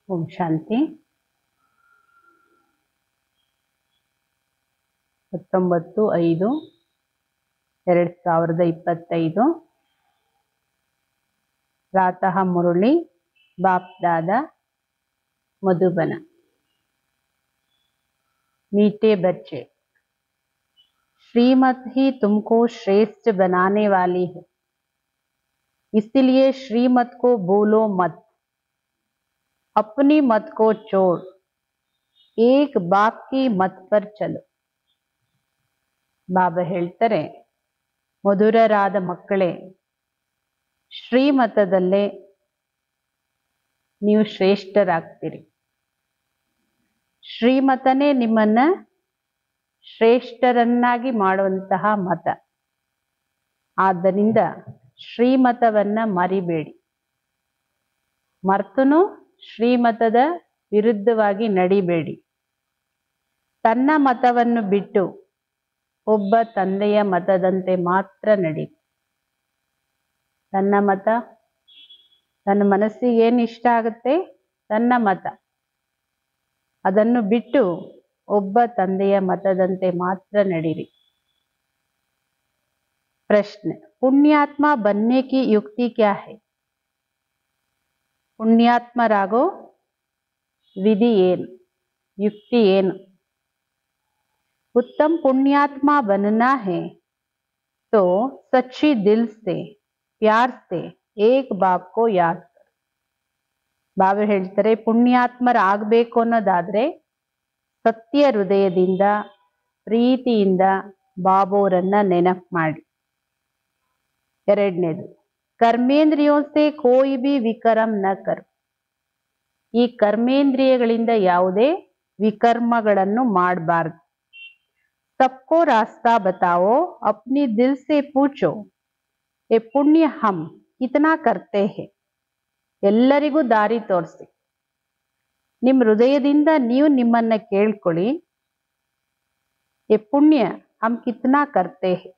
ಓಂ ಶಾಂತಿ 19/5/2025 प्रातः मुरली बाप दादा मधुबन। मीठे बच्चे, श्रीमत ही तुमको श्रेष्ठ बनाने वाली है, इसलिए श्रीमत को भूलो मत। अपनी मत को छोड़ एक बाप की मत पर चलो। ಬಾಬಾ ಹೇಳ್ತಾರೆ, ಮಧುರರಾದ ಮಕ್ಕಳೇ, ಶ್ರೀಮತದಲ್ಲೇ ನೀವು ಶ್ರೇಷ್ಠರಾಗ್ತೀರಿ. ಶ್ರೀಮತನೇ ನಿಮ್ಮನ್ನ ಶ್ರೇಷ್ಠರನ್ನಾಗಿ ಮಾಡುವಂತಹ ಮತ. ಆದ್ದರಿಂದ ಶ್ರೀಮತವನ್ನ ಮರಿಬೇಡಿ. ಮರ್ತನು ಶ್ರೀಮತದ ವಿರುದ್ಧವಾಗಿ ನಡಿಬೇಡಿ. ತನ್ನ ಮತವನ್ನು ಬಿಟ್ಟು ಒಬ್ಬ ತಂದೆಯ ಮತದಂತೆ ಮಾತ್ರ ನಡಿ. ತನ್ನ ಮತ, ತನ್ನ ಮನಸ್ಸಿಗೆ ಏನು ಇಷ್ಟ ಆಗುತ್ತೆ ತನ್ನ ಮತ, ಅದನ್ನು ಬಿಟ್ಟು ಒಬ್ಬ ತಂದೆಯ ಮತದಂತೆ ಮಾತ್ರ ನಡೀರಿ. ಪ್ರಶ್ನೆ, ಪುಣ್ಯಾತ್ಮ बनने की युक्ति क्या है? ಪುಣ್ಯಾತ್ಮರಾಗೋ ವಿಧಿ ಏನು, ಯುಕ್ತಿ ಏನು? उत्तम पुण्यात्मा बनना है तो सच्ची दिल से प्यार से एक बाप को याद कर. ಬಾಬಾ ಹೇಳ್ತಾರೆ, ಪುಣ್ಯಾತ್ಮರಾಗಬೇಕು ಅನ್ನೋದಾದ್ರೆ ಸತ್ಯ ಹೃದಯದಿಂದ ಪ್ರೀತಿಯಿಂದ ಬಾಬೋರನ್ನ ನೆನಪು ಮಾಡಿ. ಎರಡನೇದು, ಕರ್ಮೇಂದ್ರಿಯೋ ಸೆ ಕೋಯಿ ಬಿ ವಿಕರ್ಮ ನ ಕರ್. ಈ ಕರ್ಮೇಂದ್ರಿಯಗಳಿಂದ ಯಾವುದೇ ವಿಕರ್ಮಗಳನ್ನು ಮಾಡಬಾರ್ದು. सबको रास्ता बताओ, अपनी दिल से पूछो ये पुण्य हम कितना करते हैं. ಎಲ್ಲರಿಗೂ ದಾರಿ ತೋರಿಸಿ. ನಿಮ್ಮ ಹೃದಯದಿಂದ ನೀವು ನಿಮ್ಮನ್ನ ಕೇಳ್ಕೊಳ್ಳಿ, ये पुण्य हम कितना करते हैं.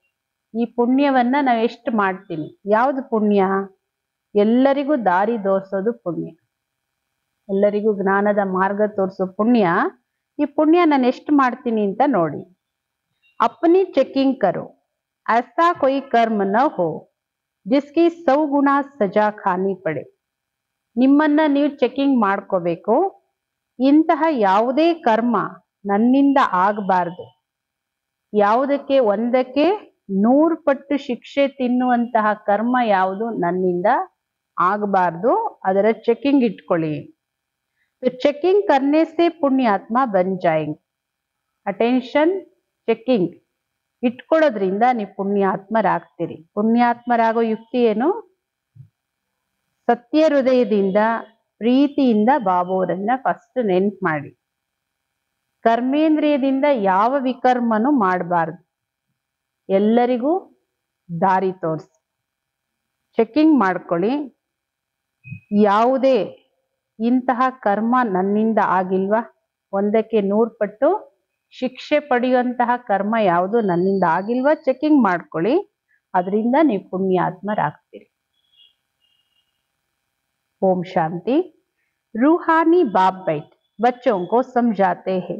ಈ ಪುಣ್ಯವನ್ನ ನಾವು ಎಷ್ಟು ಮಾಡ್ತೀನಿ. ಯಾವುದು ಪುಣ್ಯ? ಎಲ್ಲರಿಗೂ ದಾರಿ ತೋರಿಸೋದು ಪುಣ್ಯ, ಎಲ್ಲರಿಗೂ ಜ್ಞಾನದ ಮಾರ್ಗ ತೋರಿಸೋ ಪುಣ್ಯ. ಈ ಪುಣ್ಯ ನಾನು ಎಷ್ಟು ಮಾಡ್ತೀನಿ ಅಂತ ನೋಡಿ. अपनी चेकिंग करो, ऐसा कोई कर्म न हो जिसकी 100 गुना सजा खानी पड़े. ನಿಮ್ಮನ್ನ ನೀವು ಚೆಕಿಂಗ್ ಮಾಡ್ಕೋಬೇಕು. ಇಂತಹ ಯಾವುದೇ ಕರ್ಮ ನನ್ನಿಂದ ಆಗಬಾರ್ದು, ಯಾವುದಕ್ಕೆ ಒಂದಕ್ಕೆ 100 ಪಟ್ಟು ಶಿಕ್ಷೆ ತಿನ್ನುವಂತಹ ಕರ್ಮ ಯಾವುದು ನನ್ನಿಂದ ಆಗಬಾರ್ದು, ಅದರ ಚೆಕಿಂಗ್ ಇಟ್ಕೊಳ್ಳಿ. ಚೆಕಿಂಗ್ करने से पुण्यात्मा बन जाएंगे. ಅಟೆನ್ಷನ್ ಚೆಕಿಂಗ್ ಇಟ್ಕೊಳ್ಳೋದ್ರಿಂದ ನೀವು ಪುಣ್ಯಾತ್ಮರಾಗ್ತೀರಿ. ಪುಣ್ಯಾತ್ಮರಾಗೋ ಯುಕ್ತಿ ಏನು? ಸತ್ಯ ಹೃದಯದಿಂದ ಪ್ರೀತಿಯಿಂದ ಬಾಬೋರನ್ನ ಫಸ್ಟ್ ನೆನ್ಪು ಮಾಡಿ. ಕರ್ಮೇಂದ್ರಿಯದಿಂದ ಯಾವ ವಿಕರ್ಮನೂ ಮಾಡಬಾರ್ದು. ಎಲ್ಲರಿಗೂ ದಾರಿ ತೋರಿಸಿ ಚೆಕಿಂಗ್ ಮಾಡ್ಕೊಳ್ಳಿ. ಯಾವುದೇ ಇಂತಹ ಕರ್ಮ ನನ್ನಿಂದ ಆಗಿಲ್ವಾ, ಒಂದಕ್ಕೆ 100 ಪಟ್ಟು ಶಿಕ್ಷೆ ಪಡೆಯುವಂತಹ ಕರ್ಮ ಯಾವುದು ನನ್ನಿಂದ ಆಗಿಲ್ವಾ, ಚೆಕಿಂಗ್ ಮಾಡ್ಕೊಳ್ಳಿ. ಅದರಿಂದ ನೀವು ಪುಣ್ಯಾತ್ಮರಾಗ್ತೀರಿ. ओम शांति। रूहानी बाप बैठ बच्चों को समझाते हैं।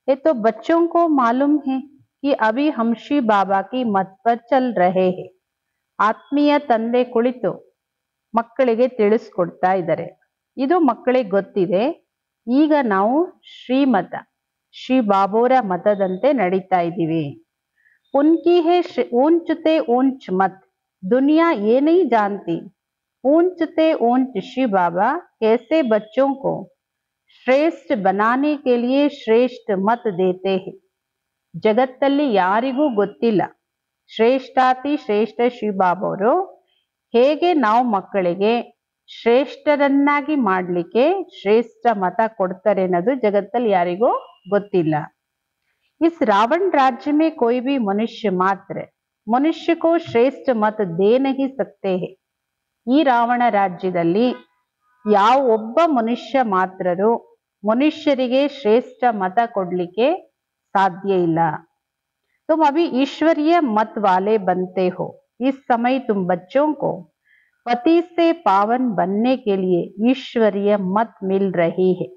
ये तो बच्चों को मालूम है कि अभी हम श्री बाबा की मत पर चल रहे हैं. ಆತ್ಮೀಯ ತಂದೆ ಕುಳಿತು ಮಕ್ಕಳಿಗೆ ತಿಳಿಸ್ಕೊಡ್ತಾ ಇದ್ದಾರೆ. ಇದು ಮಕ್ಕಳಿಗೆ ಗೊತ್ತಿದೆ. ಈಗ ನಾವು ಶ್ರೀಮತ ಶ್ರೀ ಬಾಬೋರ ಮತದಂತೆ ನಡೀತಾ ಇದ್ದೀವಿ. ಉನ್ಕಿ ಹೇ ಊಂಚತೆ ಊಂಚ್ ಮತ್, ದುನಿಯಾ ಯೇ ನಹೀ ಜಾನ್ತಿ. ऊंचते ऊंच श्री बाबा कैसे बच्चों को श्रेष्ठ बनाने के लिए श्रेष्ठ मत देते हैं. ಜಗತ್ತಲ್ಲಿ ಯಾರಿಗೂ ಗೊತ್ತಿಲ್ಲ ಶ್ರೇಷ್ಠಾತಿ ಶ್ರೇಷ್ಠ ಶ್ರೀ ಬಾಬಾವರು ಹೇಗೆ ನಾವು ಮಕ್ಕಳಿಗೆ ಶ್ರೇಷ್ಠರನ್ನಾಗಿ ಮಾಡಲಿಕ್ಕೆ ಶ್ರೇಷ್ಠ ಮತ ಕೊಡ್ತಾರೆ ಅನ್ನೋದು ಜಗತ್ತಲ್ಲಿ ಯಾರಿಗೂ ಗೊತ್ತಿಲ್ಲ. इस रावण राज्य में कोई भी मनुष्य मात्र मनुष्य को श्रेष्ठ मत दे नहीं सकते हैं. ಈ ರಾವಣ ರಾಜ್ಯದಲ್ಲಿ ಯಾವ ಒಬ್ಬ ಮನುಷ್ಯ ಮಾತ್ರರು ಮನುಷ್ಯರಿಗೆ ಶ್ರೇಷ್ಠ ಮತ ಕೊಡ್ಲಿಕ್ಕೆ ಸಾಧ್ಯ ಇಲ್ಲ. तुम अभी ईश्वरीय मत वाले बनते हो. इस समय तुम बच्चों को पति से पावन बनने के लिए ईश्वरीय मत मिल रही है.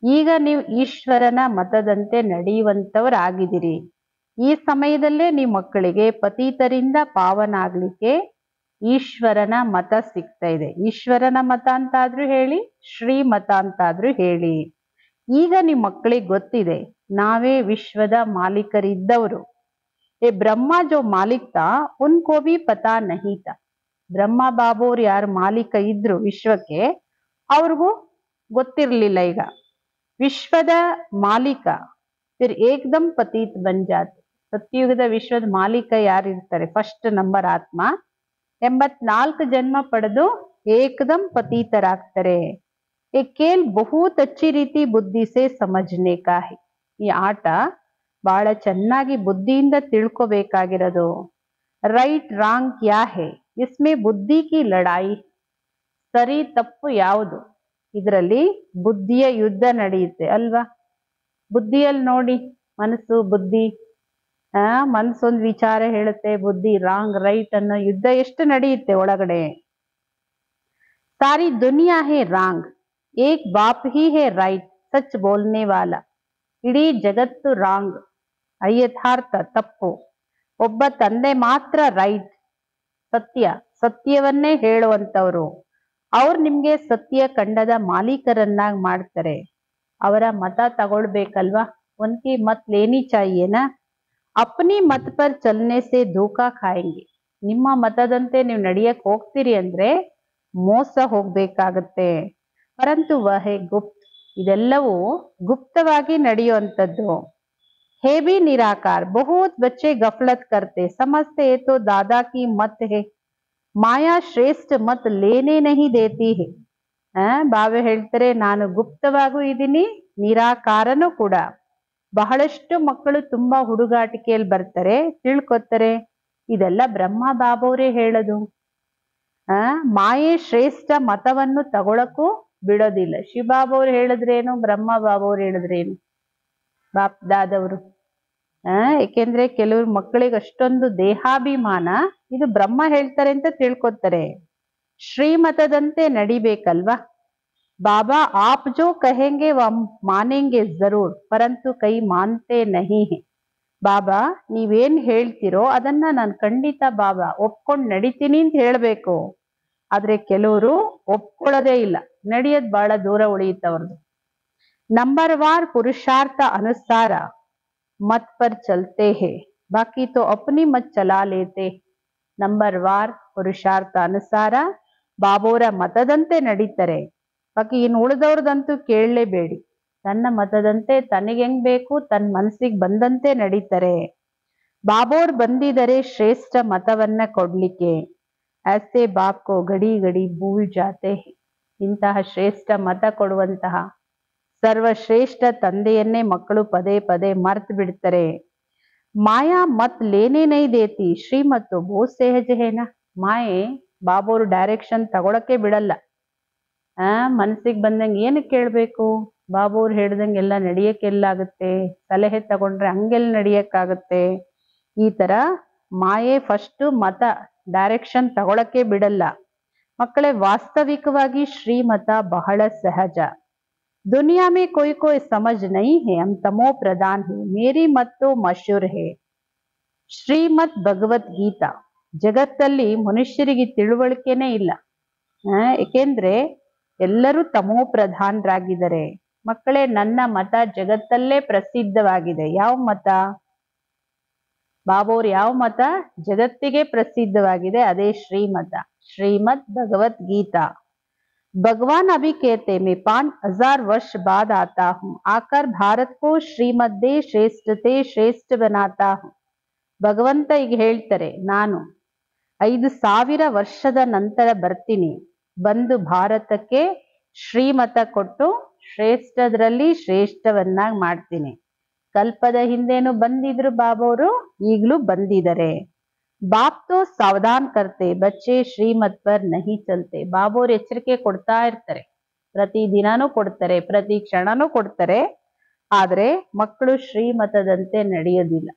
ಈಗ ನೀವು ಈಶ್ವರನ ಮತದಂತೆ ನಡೆಯುವಂತವರಾಗಿದ್ದೀರಿ. ಈ ಸಮಯದಲ್ಲೇ ನಿಮ್ಮ ಮಕ್ಕಳಿಗೆ ಪತಿತರಿಂದ ಪಾವನ ಆಗ್ಲಿಕ್ಕೆ ಈಶ್ವರನ ಮತ ಸಿಗ್ತಾ ಇದೆ. ಈಶ್ವರನ ಮತ ಅಂತಾದ್ರೂ ಹೇಳಿ, ಶ್ರೀಮತ ಅಂತಾದ್ರೂ ಹೇಳಿ. ಈಗ ನಿಮ್ಮ ಮಕ್ಕಳಿಗೆ ಗೊತ್ತಿದೆ ನಾವೇ ವಿಶ್ವದ ಮಾಲೀಕರಿದ್ದವರು. ये ब्रह्मा जो मालिक था उनको भी पता नहीं था. ಬ್ರಹ್ಮ ಬಾಬೋರ್ ಯಾರು ಮಾಲೀಕ ಇದ್ರು ವಿಶ್ವಕ್ಕೆ, ಅವ್ರಿಗೂ ಗೊತ್ತಿರ್ಲಿಲ್ಲ. ಈಗ ವಿಶ್ವದ ಮಾಲೀಕ ಫಿರ್ ಏಕ್ದಮ್ ಪತೀತ್ ಬನ್ ಜಾತೆ. ಸತ್ಯುಗದ ವಿಶ್ವದ ಮಾಲೀಕ ಯಾರಿರ್ತಾರೆ, ಫಸ್ಟ್ ನಂಬರ್ ಆತ್ಮ 84 ಜನ್ಮ ಪಡೆದು ಏಕದಮ್ ಪತೀತರಾಗ್ತಾರೆ. ये खेल बहुत अच्छी ರೀತಿ ಬುದ್ಧಿ ಸೆ ಸಮझने का है. ಈ ಆಟ ಬಹಳ ಚೆನ್ನಾಗಿ ಬುದ್ಧಿಯಿಂದ ತಿಳ್ಕೋಬೇಕಾಗಿರೋದು. ರೈಟ್ ರಾಂಗ್ ಕ್ಯಾ ಹೇ, ಇಸ್ಮೇ ಬುದ್ಧಿ ಕಿ ಲಡಾಯಿ. ಸರಿ ತಪ್ಪು ಯಾವುದು, ಇದರಲ್ಲಿ ಬುದ್ಧಿಯ ಯುದ್ಧ ನಡೆಯುತ್ತೆ ಅಲ್ವಾ. ಬುದ್ಧಿಯಲ್ಲಿ ನೋಡಿ, ಮನಸ್ಸು ಬುದ್ಧಿ, ಮನಸ್ಸೊಂದು ವಿಚಾರ ಹೇಳುತ್ತೆ, ಬುದ್ಧಿ ರಾಂಗ್ ರೈಟ್ ಅನ್ನೋ ಯುದ್ಧ ಎಷ್ಟು ನಡೆಯುತ್ತೆ ಒಳಗಡೆ. ಸಾರಿ ದುನಿಯಾ ಹೇ ರಾಂಗ್, ಏಕ್ ಬಾಪ್ ಹಿ ಹೇ ರೈಟ್ ಸಚ್ ಬೋಲ್ನೆ ವಾಲಾ. ಇಡೀ ಜಗತ್ತು ರಾಂಗ್, ಅಯಥಾರ್ಥ ತಪ್ಪು. ಒಬ್ಬ ತಂದೆ ಮಾತ್ರ ರೈಟ್, ಸತ್ಯ, ಸತ್ಯವನ್ನೇ ಹೇಳುವಂತವ್ರು. ಅವ್ರು ನಿಮ್ಗೆ ಸತ್ಯ ಖಂಡದ ಮಾಲೀಕರನ್ನಾಗಿ ಮಾಡ್ತಾರೆ. ಅವರ ಮತ ತಗೊಳ್ಬೇಕಲ್ವಾ. ಉನ್ಕಿ ಮತ್ ಲೇನಿ ಚಾಹಿಯೇನಾ. ಅಪ್ನಿ ಮತ್ ಪರ್ ಚಲ್ನೆ ಸೆ ಧೋಖಾ ಖಾಯೆಂಗೆ. ನಿಮ್ಮ ಮತದಂತೆ ನೀವು ನಡೆಯಕ್ ಹೋಗ್ತೀರಿ ಅಂದ್ರೆ ಮೋಸ ಹೋಗ್ಬೇಕಾಗತ್ತೆ. ಪರಂತು ವಹೆ ಗುಪ್ತ್, ಇದೆಲ್ಲವೂ ಗುಪ್ತವಾಗಿ ನಡೆಯುವಂಥದ್ದು. है भी निराकार. बहुत बच्चे गफलत करते, समझते है तो दादा की मत है, माया श्रेष्ठ मत लेने नहीं देती है. ಬಾವೆ ಹೇಳ್ತಾರೆ ನಾನು ಗುಪ್ತವಾಗೂ ಇದ್ದೀನಿ, ನಿರಾಕಾರನೂ ಕೂಡ. ಬಹಳಷ್ಟು ಮಕ್ಕಳು ತುಂಬಾ ಹುಡುಗಾಟಿಕೆಯಲ್ಲಿ ಬರ್ತಾರೆ, ತಿಳ್ಕೊತಾರೆ ಇದೆಲ್ಲ ಬ್ರಹ್ಮ ಬಾಬವರೇ ಹೇಳೋದು. ಮಾಯೆ ಶ್ರೇಷ್ಠ ಮತವನ್ನು ತಗೊಳಕ್ಕೂ ಬಿಡೋದಿಲ್ಲ. ಶಿವಬಾಬವ್ರು ಹೇಳಿದ್ರೇನು, ಬ್ರಹ್ಮ ಬಾಬವ್ರು ಹೇಳಿದ್ರೇನು, ಬಾಪ್ ದಾದವರು. ಏಕೆಂದ್ರೆ ಕೆಲವ್ರ ಮಕ್ಕಳಿಗೆ ಅಷ್ಟೊಂದು ದೇಹಾಭಿಮಾನ, ಇದು ಬ್ರಹ್ಮ ಹೇಳ್ತಾರೆ ಅಂತ ತಿಳ್ಕೊತಾರೆ. ಶ್ರೀಮತದಂತೆ ನಡಿಬೇಕಲ್ವಾ. ಬಾಬಾ ಆಪ್ ಜೋ ಕಹೆಂಗೆ ಮಾನೆಂಗೆ ಜರೂರ್, ಪರಂತು ಕೈ ಮಾನ್ತೆ ನಹಿ ಹೇ. ಬಾಬಾ ನೀವೇನ್ ಹೇಳ್ತಿರೋ ಅದನ್ನ ನಾನು ಖಂಡಿತ ಬಾಬಾ ಒಪ್ಕೊಂಡ್ ನಡಿತೀನಿ ಅಂತ ಹೇಳ್ಬೇಕು. ಆದ್ರೆ ಕೆಲವರು ಒಪ್ಕೊಳ್ಳೋದೇ ಇಲ್ಲ, ನಡೆಯೋದ್ ಬಹಳ ದೂರ ಉಳಿಯುತ್ತವ್ರದ್ದು. नंबरवार पुरुषार्थ अनुसार मत पर चलते हैं, बाकी तो अपनी मत चला लेते. ನಂಬರ್ವಾರ್ ಪುರುಷಾರ್ಥ ಅನುಸಾರ ಬಾಬೋರ ಮತದಂತೆ ನಡೀತಾರೆ. ಬಾಕಿ ಇನ್ನು ಉಳಿದವ್ರದಂತೂ ಕೇಳಲೇಬೇಡಿ. ತನ್ನ ಮತದಂತೆ ತನಗೆ ಹೆಂಗ್ ಬೇಕು ತನ್ನ ಮನಸ್ಸಿಗೆ ಬಂದಂತೆ ನಡೀತಾರೆ. ಬಾಬೋರ್ ಬಂದಿದರೆ ಶ್ರೇಷ್ಠ ಮತವನ್ನ ಕೊಡ್ಲಿಕ್ಕೆ. ऐसे बाप को घड़ी घड़ी भूल जाते हैं. ಇಂತಹ ಶ್ರೇಷ್ಠ ಮತ ಕೊಡುವಂತಹ ಸರ್ವಶ್ರೇಷ್ಠ ತಂದೆಯನ್ನೇ ಮಕ್ಕಳು ಪದೇ ಪದೇ ಮರ್ತು ಬಿಡ್ತಾರೆ. ಮಾಯಾ ಮತ್ ಲೇನೆ ನೈ ದೇತಿ, ಶ್ರೀಮತ್ತು ಬಹುತ್ ಸಹಜ ಹೇನ. ಮಾಯೆ ಬಾಬೋರು ಡೈರೆಕ್ಷನ್ ತಗೊಳಕ್ಕೆ ಬಿಡಲ್ಲ. ಮನಸ್ಸಿಗೆ ಬಂದಂಗೆ ಏನಕ್ಕೆ ಕೇಳ್ಬೇಕು, ಬಾಬೋರು ಹೇಳ್ದಂಗೆಲ್ಲ ನಡಿಯಕ್ಕೆಲ್ಲಾಗುತ್ತೆ, ಸಲಹೆ ತಗೊಂಡ್ರೆ ಹಂಗೆಲ್ಲ ನಡಿಯಕ್ಕಾಗುತ್ತೆ. ಈ ತರ ಮಾಯೆ ಫಸ್ಟ್ ಮತ ಡೈರೆಕ್ಷನ್ ತಗೊಳಕ್ಕೆ ಬಿಡಲ್ಲ. ಮಕ್ಕಳೇ ವಾಸ್ತವಿಕವಾಗಿ ಶ್ರೀಮತ ಬಹಳ ಸಹಜ. दुनिया में कोई कोई समझ नहीं है, हम तमो प्रधान है, मेरी मत तो मशहूर है. ಶ್ರೀಮತ್ ಭಗವದ್ಗೀತಾ. ಜಗತ್ತಲ್ಲಿ ಮನುಷ್ಯರಿಗೆ ತಿಳುವಳಿಕೆನೇ ಇಲ್ಲ. ಏಕೆಂದ್ರೆ ಎಲ್ಲರೂ ತಮೋ ಪ್ರಧಾನರಾಗಿದ್ದಾರೆ. ಮಕ್ಕಳೇ ನನ್ನ ಮತ ಜಗತ್ತಲ್ಲೇ ಪ್ರಸಿದ್ಧವಾಗಿದೆ. ಯಾವ ಮತ? ಬಾಬೋರ್ ಯಾವ ಮತ ಜಗತ್ತಿಗೆ ಪ್ರಸಿದ್ಧವಾಗಿದೆ? ಅದೇ ಶ್ರೀಮತ, ಶ್ರೀಮದ್ ಭಗವದ್ಗೀತಾ. भगवान अभी कहते मैं 5000 वर्ष बाद आता हूँ, आकर भारत को श्रीमद्दे श्रेष्ठते श्रेष्ठ बनाता हूँ. ಭಗವಂತ ಈಗ ಹೇಳ್ತಾರೆ, ನಾನು 5000 ವರ್ಷದ ನಂತರ ಬರ್ತೀನಿ, ಬಂದು ಭಾರತಕ್ಕೆ ಶ್ರೀಮತ ಕೊಟ್ಟು ಶ್ರೇಷ್ಠದ್ರಲ್ಲಿ ಶ್ರೇಷ್ಠವನ್ನಾಗಿ ಮಾಡ್ತೀನಿ. ಕಲ್ಪದ ಹಿಂದೇನು ಬಂದಿದ್ರು ಬಾಬೋರು, ಈಗಲೂ ಬಂದಿದ್ದಾರೆ. ಬಾಪ್ ತೋ ಸಾವಧಾನ್ ಕರ್ತೆ, ಬಚ್ಚೆ ಶ್ರೀಮತ್ ಪರ್ ನಹಿ ಚಲ್ತೆ. ಬಾಬೋರು ಎಚ್ಚರಿಕೆ ಕೊಡ್ತಾ ಇರ್ತಾರೆ, ಪ್ರತಿ ದಿನಾನೂ ಕೊಡ್ತಾರೆ, ಪ್ರತಿ ಕ್ಷಣನೂ ಕೊಡ್ತಾರೆ. ಆದ್ರೆ ಮಕ್ಕಳು ಶ್ರೀಮತದಂತೆ ನಡೆಯೋದಿಲ್ಲ.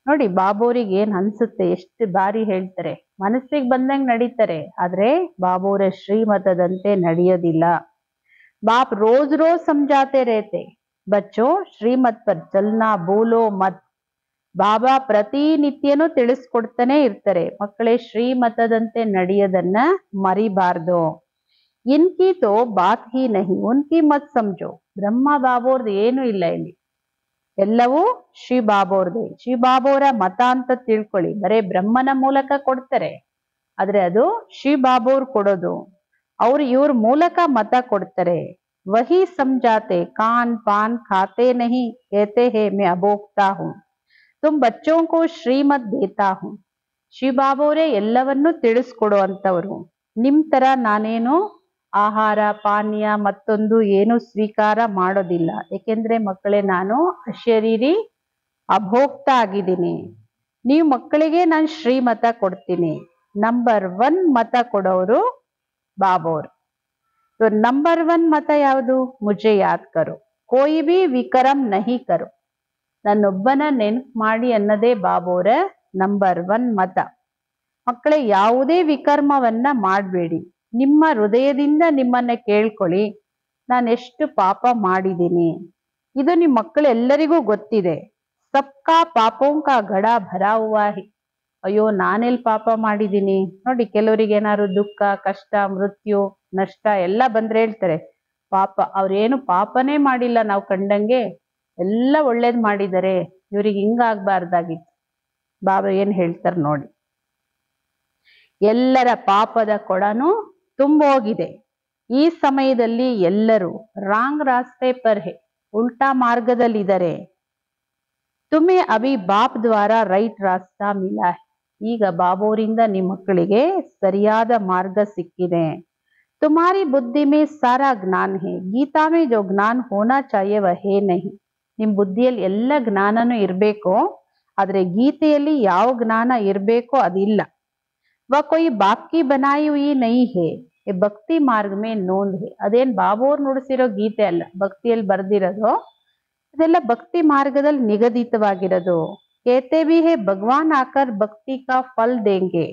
ನೋಡಿ ಬಾಬೋರಿಗೆ ಏನ್ ಅನ್ಸುತ್ತೆ, ಎಷ್ಟು ಬಾರಿ ಹೇಳ್ತಾರೆ, ಮನಸ್ಸಿಗೆ ಬಂದಂಗ್ ನಡೀತಾರೆ, ಆದ್ರೆ ಬಾಬೋರ ಶ್ರೀಮತದಂತೆ ನಡೆಯೋದಿಲ್ಲ. बाप रोज रोज समझाते रहते, बच्चों श्रीमत पर चलना भूलो मत. ಬಾಬಾ ಪ್ರತಿನಿತ್ಯನೂ ತಿಳಿಸ್ಕೊಡ್ತಾನೆ ಇರ್ತಾರೆ, ಮಕ್ಕಳೇ ಶ್ರೀಮತದಂತೆ ನಡೆಯೋದನ್ನ ಮರಿಬಾರ್ದು. ಇನ್ಕಿ ತೋ ಬಾತ್ ಹಿ ನಹಿ ಉನ್ಕಿ ಮತ್ ಸಮझो. ಬ್ರಹ್ಮ ಬಾಬೋರ್ದು ಏನು ಇಲ್ಲ ಇಲ್ಲಿ, ಎಲ್ಲವೂ ಶ್ರೀ ಬಾಬೋರ್ದೆ. ಶ್ರೀ ಬಾಬೋರ ಮತ ಅಂತ ತಿಳ್ಕೊಳ್ಳಿ, ಬರೇ ಬ್ರಹ್ಮನ ಮೂಲಕ ಕೊಡ್ತಾರೆ, ಆದ್ರೆ ಅದು ಶ್ರೀ ಬಾಬೋರ್ ಕೊಡೋದು. ಅವ್ರು ಇವ್ರ ಮೂಲಕ ಮತ ಕೊಡ್ತಾರೆ. ವಹಿ ಸಮझाते, ಕಾನ್ ಪಾನ್ ಖಾತೆ ನಹಿ, कहते हैं मैं अभोक्ता हूं, तुम बच्चों को ಶ್ರೀಮತ್ ದೇತಾ ಹೂಂ. ಶ್ರೀ ಬಾಬೋರೇ ಎಲ್ಲವನ್ನೂ ತಿಳಿಸ್ಕೊಡುವಂತವ್ರು. ನಿಮ್ ತರ ನಾನೇನು ಆಹಾರ ಪಾನೀಯ ಮತ್ತೊಂದು ಏನು ಸ್ವೀಕಾರ ಮಾಡೋದಿಲ್ಲ, ಏಕೆಂದ್ರೆ ಮಕ್ಕಳೇ ನಾನು ಅಶರೀರಿ ಅಭೋಕ್ತ ಆಗಿದ್ದೀನಿ. ನೀವು ಮಕ್ಕಳಿಗೆ ನಾನು ಶ್ರೀಮತ ಕೊಡ್ತೀನಿ. ನಂಬರ್ 1 ಮತ ಕೊಡೋರು ಬಾಬೋರ್. ನಂಬರ್ 1 ಮತ ಯಾವುದು? ಮುಜೆ ಯಾದ್ ಕರೋ, ಕೋಯಿ ಬಿ ವಿಕರಂ ನಹಿ ಕರೋ. ನನ್ನೊಬ್ಬನ ನೆನ್ಪು ಮಾಡಿ ಅನ್ನೋದೇ ಬಾಬೋರ ನಂಬರ್ 1 ಮತ. ಮಕ್ಕಳೇ ಯಾವುದೇ ವಿಕರ್ಮವನ್ನ ಮಾಡಬೇಡಿ. ನಿಮ್ಮ ಹೃದಯದಿಂದ ನಿಮ್ಮನ್ನ ಕೇಳ್ಕೊಳ್ಳಿ, ನಾನು ಎಷ್ಟು ಪಾಪ ಮಾಡಿದ್ದೀನಿ. ಇದು ನಿಮ್ಮ ಮಕ್ಕಳು ಎಲ್ಲರಿಗೂ ಗೊತ್ತಿದೆ. ಸಬ್ಕಾ ಪಾಪೋಂ ಕಾ ಘಡ ಭರಾ ಹುವಾ ಹೈ. ಅಯ್ಯೋ ನಾನೆಲ್ಲಿ ಪಾಪ ಮಾಡಿದ್ದೀನಿ. ನೋಡಿ ಕೆಲವರಿಗೆ ಏನಾದ್ರು ದುಃಖ ಕಷ್ಟ ಮೃತ್ಯು ನಷ್ಟ ಎಲ್ಲ ಬಂದ್ರೆ ಹೇಳ್ತಾರೆ, ಪಾಪ ಅವ್ರೇನು ಪಾಪನೇ ಮಾಡಿಲ್ಲ ನಾವು ಕಂಡಂಗೆ, ಎಲ್ಲ ಒಳ್ಳೇದ್ ಮಾಡಿದ್ದಾರೆ, ಇವ್ರಿಗೆ ಹಿಂಗಾಗ್ಬಾರ್ದಾಗಿತ್ತು. ಬಾಬಾ ಏನ್ ಹೇಳ್ತಾರೆ ನೋಡಿ, ಎಲ್ಲರ ಪಾಪದ ಕೊಡನು ತುಂಬೋಗಿದೆ. ಈ ಸಮಯದಲ್ಲಿ ಎಲ್ಲರೂ ರಾಂಗ್ ರಾಸ್ತೆ ಪರ್ ಹೇ, ಉಲ್ಟಾ ಮಾರ್ಗದಲ್ಲಿದ್ದಾರೆ. ತುಮೆ ಅಭಿ ಬಾಪ್ ದ್ವಾರ ರೈಟ್ ರಾಸ್ತಾ ಮಿಲಾ ಹೈ. ಈಗ ಬಾಬೋರಿಂದ ನಿಮ್ಮ ಮಕ್ಕಳಿಗೆ ಸರಿಯಾದ ಮಾರ್ಗ ಸಿಕ್ಕಿದೆ. ತುಮಾರಿ ಬುದ್ಧಿ ಮೇ ಸಾರಾ ಜ್ಞಾನ ಹೇ, ಗೀತಾ ಮೇ ಜೋ ಜ್ಞಾನ ಹೋನಾ ಚಾಹಿಯೆ ವಹ ಹೇ ನಹಿ. ನಿಮ್ ಬುದ್ಧಿಯಲ್ಲಿ ಎಲ್ಲ ಜ್ಞಾನನೂ ಇರ್ಬೇಕು, ಆದ್ರೆ ಗೀತೆಯಲ್ಲಿ ಯಾವ ಜ್ಞಾನ ಇರ್ಬೇಕೋ ಅದಿಲ್ಲ. ವ ಕೊಯ್ ಬಾಕಿ ಬನಾಯಿ ಹುಯಿ ನಹಿ ಹೇ, ಭಕ್ತಿ ಮಾರ್ಗ ಮೇ ನೋಂದ್ ಹೇ. ಅದೇನ್ ಬಾಬೋರ್ ನುಡಿಸಿರೋ ಗೀತೆ ಅಲ್ಲ, ಭಕ್ತಿಯಲ್ಲಿ ಬರ್ದಿರೋದು. ಅದೆಲ್ಲ ಭಕ್ತಿ ಮಾರ್ಗದಲ್ಲಿ ನಿಗದಿತವಾಗಿರೋದು. कहते भी है भगवान आकर भक्ति का फल देंगे,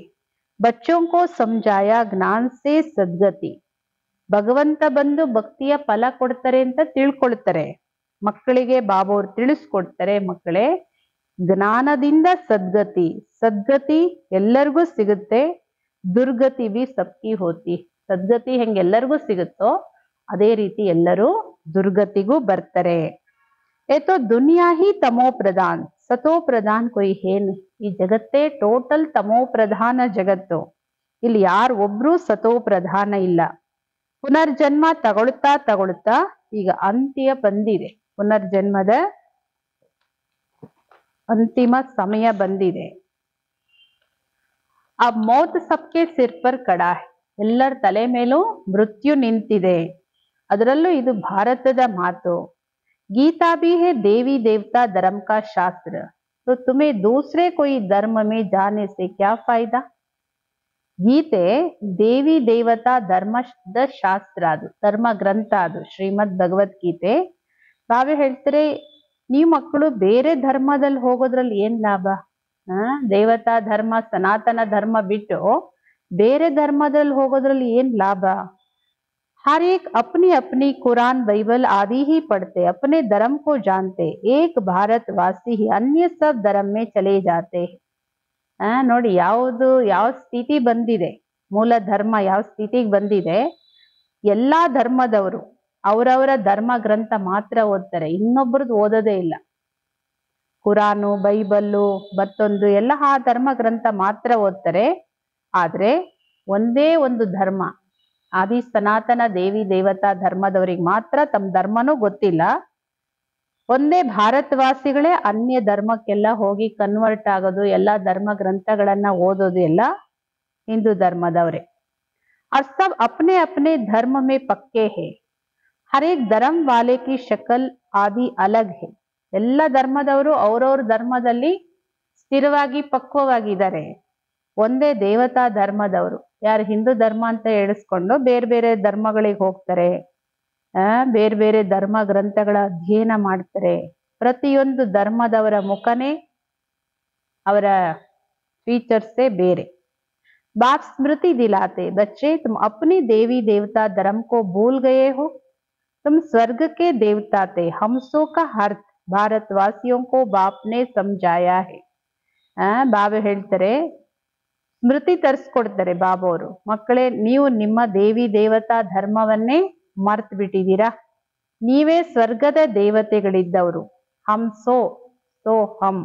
बच्चों को समझाया ज्ञान से सद्गति. ಭಗವಂತ ಬಂದು ಭಕ್ತಿಯ ಫಲ ಕೊಡ್ತಾರೆ ಅಂತ ತಿಳ್ಕೊಳ್ತಾರೆ, ಮಕ್ಕಳಿಗೆ ಬಾಬೋರ್ ತಿಳಿಸ್ಕೊಡ್ತಾರೆ. ಮಕ್ಕಳೇ ಜ್ಞಾನದಿಂದ ಸದ್ಗತಿ, ಸದ್ಗತಿ ಎಲ್ಲರಿಗೂ ಸಿಗುತ್ತೆ. ದುರ್ಗತಿ ಬಿ ಸಬ್ಕಿ ಹೋತಿ. ಸದ್ಗತಿ ಹೆಂಗೆ ಎಲ್ಲರಿಗೂ ಸಿಗುತ್ತೋ ಅದೇ ರೀತಿ ಎಲ್ಲರೂ ದುರ್ಗತಿಗೂ ಬರ್ತಾರೆ. ಏತೋ ದುನಿಯಾ ಹಿ ತಮೋ ಪ್ರಧಾನ್, ಸತೋ ಪ್ರಧಾನ್ ಕೊಯ್ ಹೇನ್. ಈ ಜಗತ್ತೇ ಟೋಟಲ್ ತಮೋ ಪ್ರಧಾನ ಜಗತ್ತು, ಇಲ್ಲಿ ಯಾರು ಒಬ್ರು ಸತೋ ಪ್ರಧಾನ ಇಲ್ಲ. ಪುನರ್ಜನ್ಮ ತಗೊಳ್ತಾ ತಗೊಳ್ತಾ ಈಗ ಅಂತ್ಯ ಬಂದಿದೆ, ಪುನರ್ಜನ್ಮದ ಅಂತಿಮ ಸಮಯ ಬಂದಿದೆ. ಆ ಮೌತ್ ಸಬ್ಕೆ ಸಿರ್ ಪರ್ ಕಡಾ ಹೈ, ಎಲ್ಲರ ತಲೆ ಮೇಲೂ ಮೃತ್ಯು ನಿಂತಿದೆ. ಅದರಲ್ಲೂ ಇದು ಭಾರತದ ಮಾತು. गीता भी है देवी देवता धर्म का शास्त्र, तो तुम्हें दूसरे कोई धर्म में जाने से क्या फायदा. ಗೀತೆ ದೇವಿ ದೇವತಾ ಧರ್ಮದ ಶಾಸ್ತ್ರ, ಅದು ಧರ್ಮ ಗ್ರಂಥ, ಅದು ಶ್ರೀಮದ್ ಭಗವದ್ಗೀತೆ. ತಾವೇ ಹೇಳ್ತಾರೆ, ನೀವು ಮಕ್ಕಳು ಬೇರೆ ಧರ್ಮದಲ್ಲಿ ಹೋಗೋದ್ರಲ್ಲಿ ಏನ್ ಲಾಭ? ದೇವತಾ ಧರ್ಮ ಸನಾತನ ಧರ್ಮ ಬಿಟ್ಟು ಬೇರೆ ಧರ್ಮದಲ್ಲಿ ಹೋಗೋದ್ರಲ್ಲಿ ಏನ್ ಲಾಭ? हर एक अपनी अपनी कुरान बाइबल आदि ही पढ़ते, अपने धर्म को जानते, एक भारतवासी ही अन्य सब धर्म में चले जाते. ನೋಡಿ ಯಾವುದು ಯಾವ ಸ್ಥಿತಿ ಬಂದಿದೆ, ಮೂಲ ಧರ್ಮ ಯಾವ ಸ್ಥಿತಿಗೆ ಬಂದಿದೆ. ಎಲ್ಲಾ ಧರ್ಮದವರು ಅವರವರ ಧರ್ಮ ಗ್ರಂಥ ಮಾತ್ರ ಓದ್ತಾರೆ, ಇನ್ನೊಬ್ರದ್ದು ಓದೋದೇ ಇಲ್ಲ. ಕುರಾನು ಬೈಬಲ್ಲು ಮತ್ತೊಂದು ಎಲ್ಲ ಆ ಧರ್ಮ ಗ್ರಂಥ ಮಾತ್ರ ಓದ್ತಾರೆ. ಆದ್ರೆ ಒಂದೇ ಒಂದು ಧರ್ಮ, ಆದಿ ಸನಾತನ ದೇವಿ ದೇವತಾ ಧರ್ಮದವರಿಗೆ ಮಾತ್ರ ತಮ್ಮ ಧರ್ಮನೂ ಗೊತ್ತಿಲ್ಲ. ಒಂದೇ ಭಾರತವಾಸಿಗಳೇ ಅನ್ಯ ಧರ್ಮಕ್ಕೆಲ್ಲ ಹೋಗಿ ಕನ್ವರ್ಟ್ ಆಗೋದು, ಎಲ್ಲ ಧರ್ಮ ಗ್ರಂಥಗಳನ್ನ ಓದೋದು ಎಲ್ಲ ಹಿಂದೂ ಧರ್ಮದವರೇ. और सब अपने अपने धर्म में पक्के हैं, हर एक धर्म वाले की शक्ल आदि अलग है. ಎಲ್ಲ ಧರ್ಮದವರು ಅವ್ರವ್ರ ಧರ್ಮದಲ್ಲಿ ಸ್ಥಿರವಾಗಿ ಪಕ್ವವಾಗಿದ್ದಾರೆ. ಒಂದೇ ದೇವತಾ ಧರ್ಮದವರು ಯಾರು ಹಿಂದೂ ಧರ್ಮ ಅಂತ ಹೇಳಿಸ್ಕೊಂಡು ಬೇರೆ ಬೇರೆ ಧರ್ಮಗಳಿಗೆ ಹೋಗ್ತಾರೆ, ಬೇರೆ ಬೇರೆ ಧರ್ಮ ಗ್ರಂಥಗಳ ಅಧ್ಯಯನ ಮಾಡ್ತಾರೆ. ಪ್ರತಿಯೊಂದು ಧರ್ಮದವರ ಮುಖನೇ ಅವರ फीचर्स ಬೇರೆ। बाप स्मृति दिलाते, बच्चे तुम अपनी देवी देवता धर्म को भूल गए हो, तुम स्वर्ग के देवता थे, हमसों का अर्थ भारतवासियों को बाप ने समझाया है। ಬಾಬಾ ಹೇಳ್ತಾರೆ, ಸ್ಮೃತಿ ತರಿಸ್ಕೊಡ್ತಾರೆ ಬಾಬಾ ಅವರು, ಮಕ್ಕಳೇ ನೀವು ನಿಮ್ಮ ದೇವಿ ದೇವತಾ ಧರ್ಮವನ್ನೇ ಮರ್ತು ಬಿಟ್ಟಿದ್ದೀರಾ, ನೀವೇ ಸ್ವರ್ಗದ ದೇವತೆಗಳಿದ್ದವರು, ಹಂಸೋ ಸೋ ಹಮ್,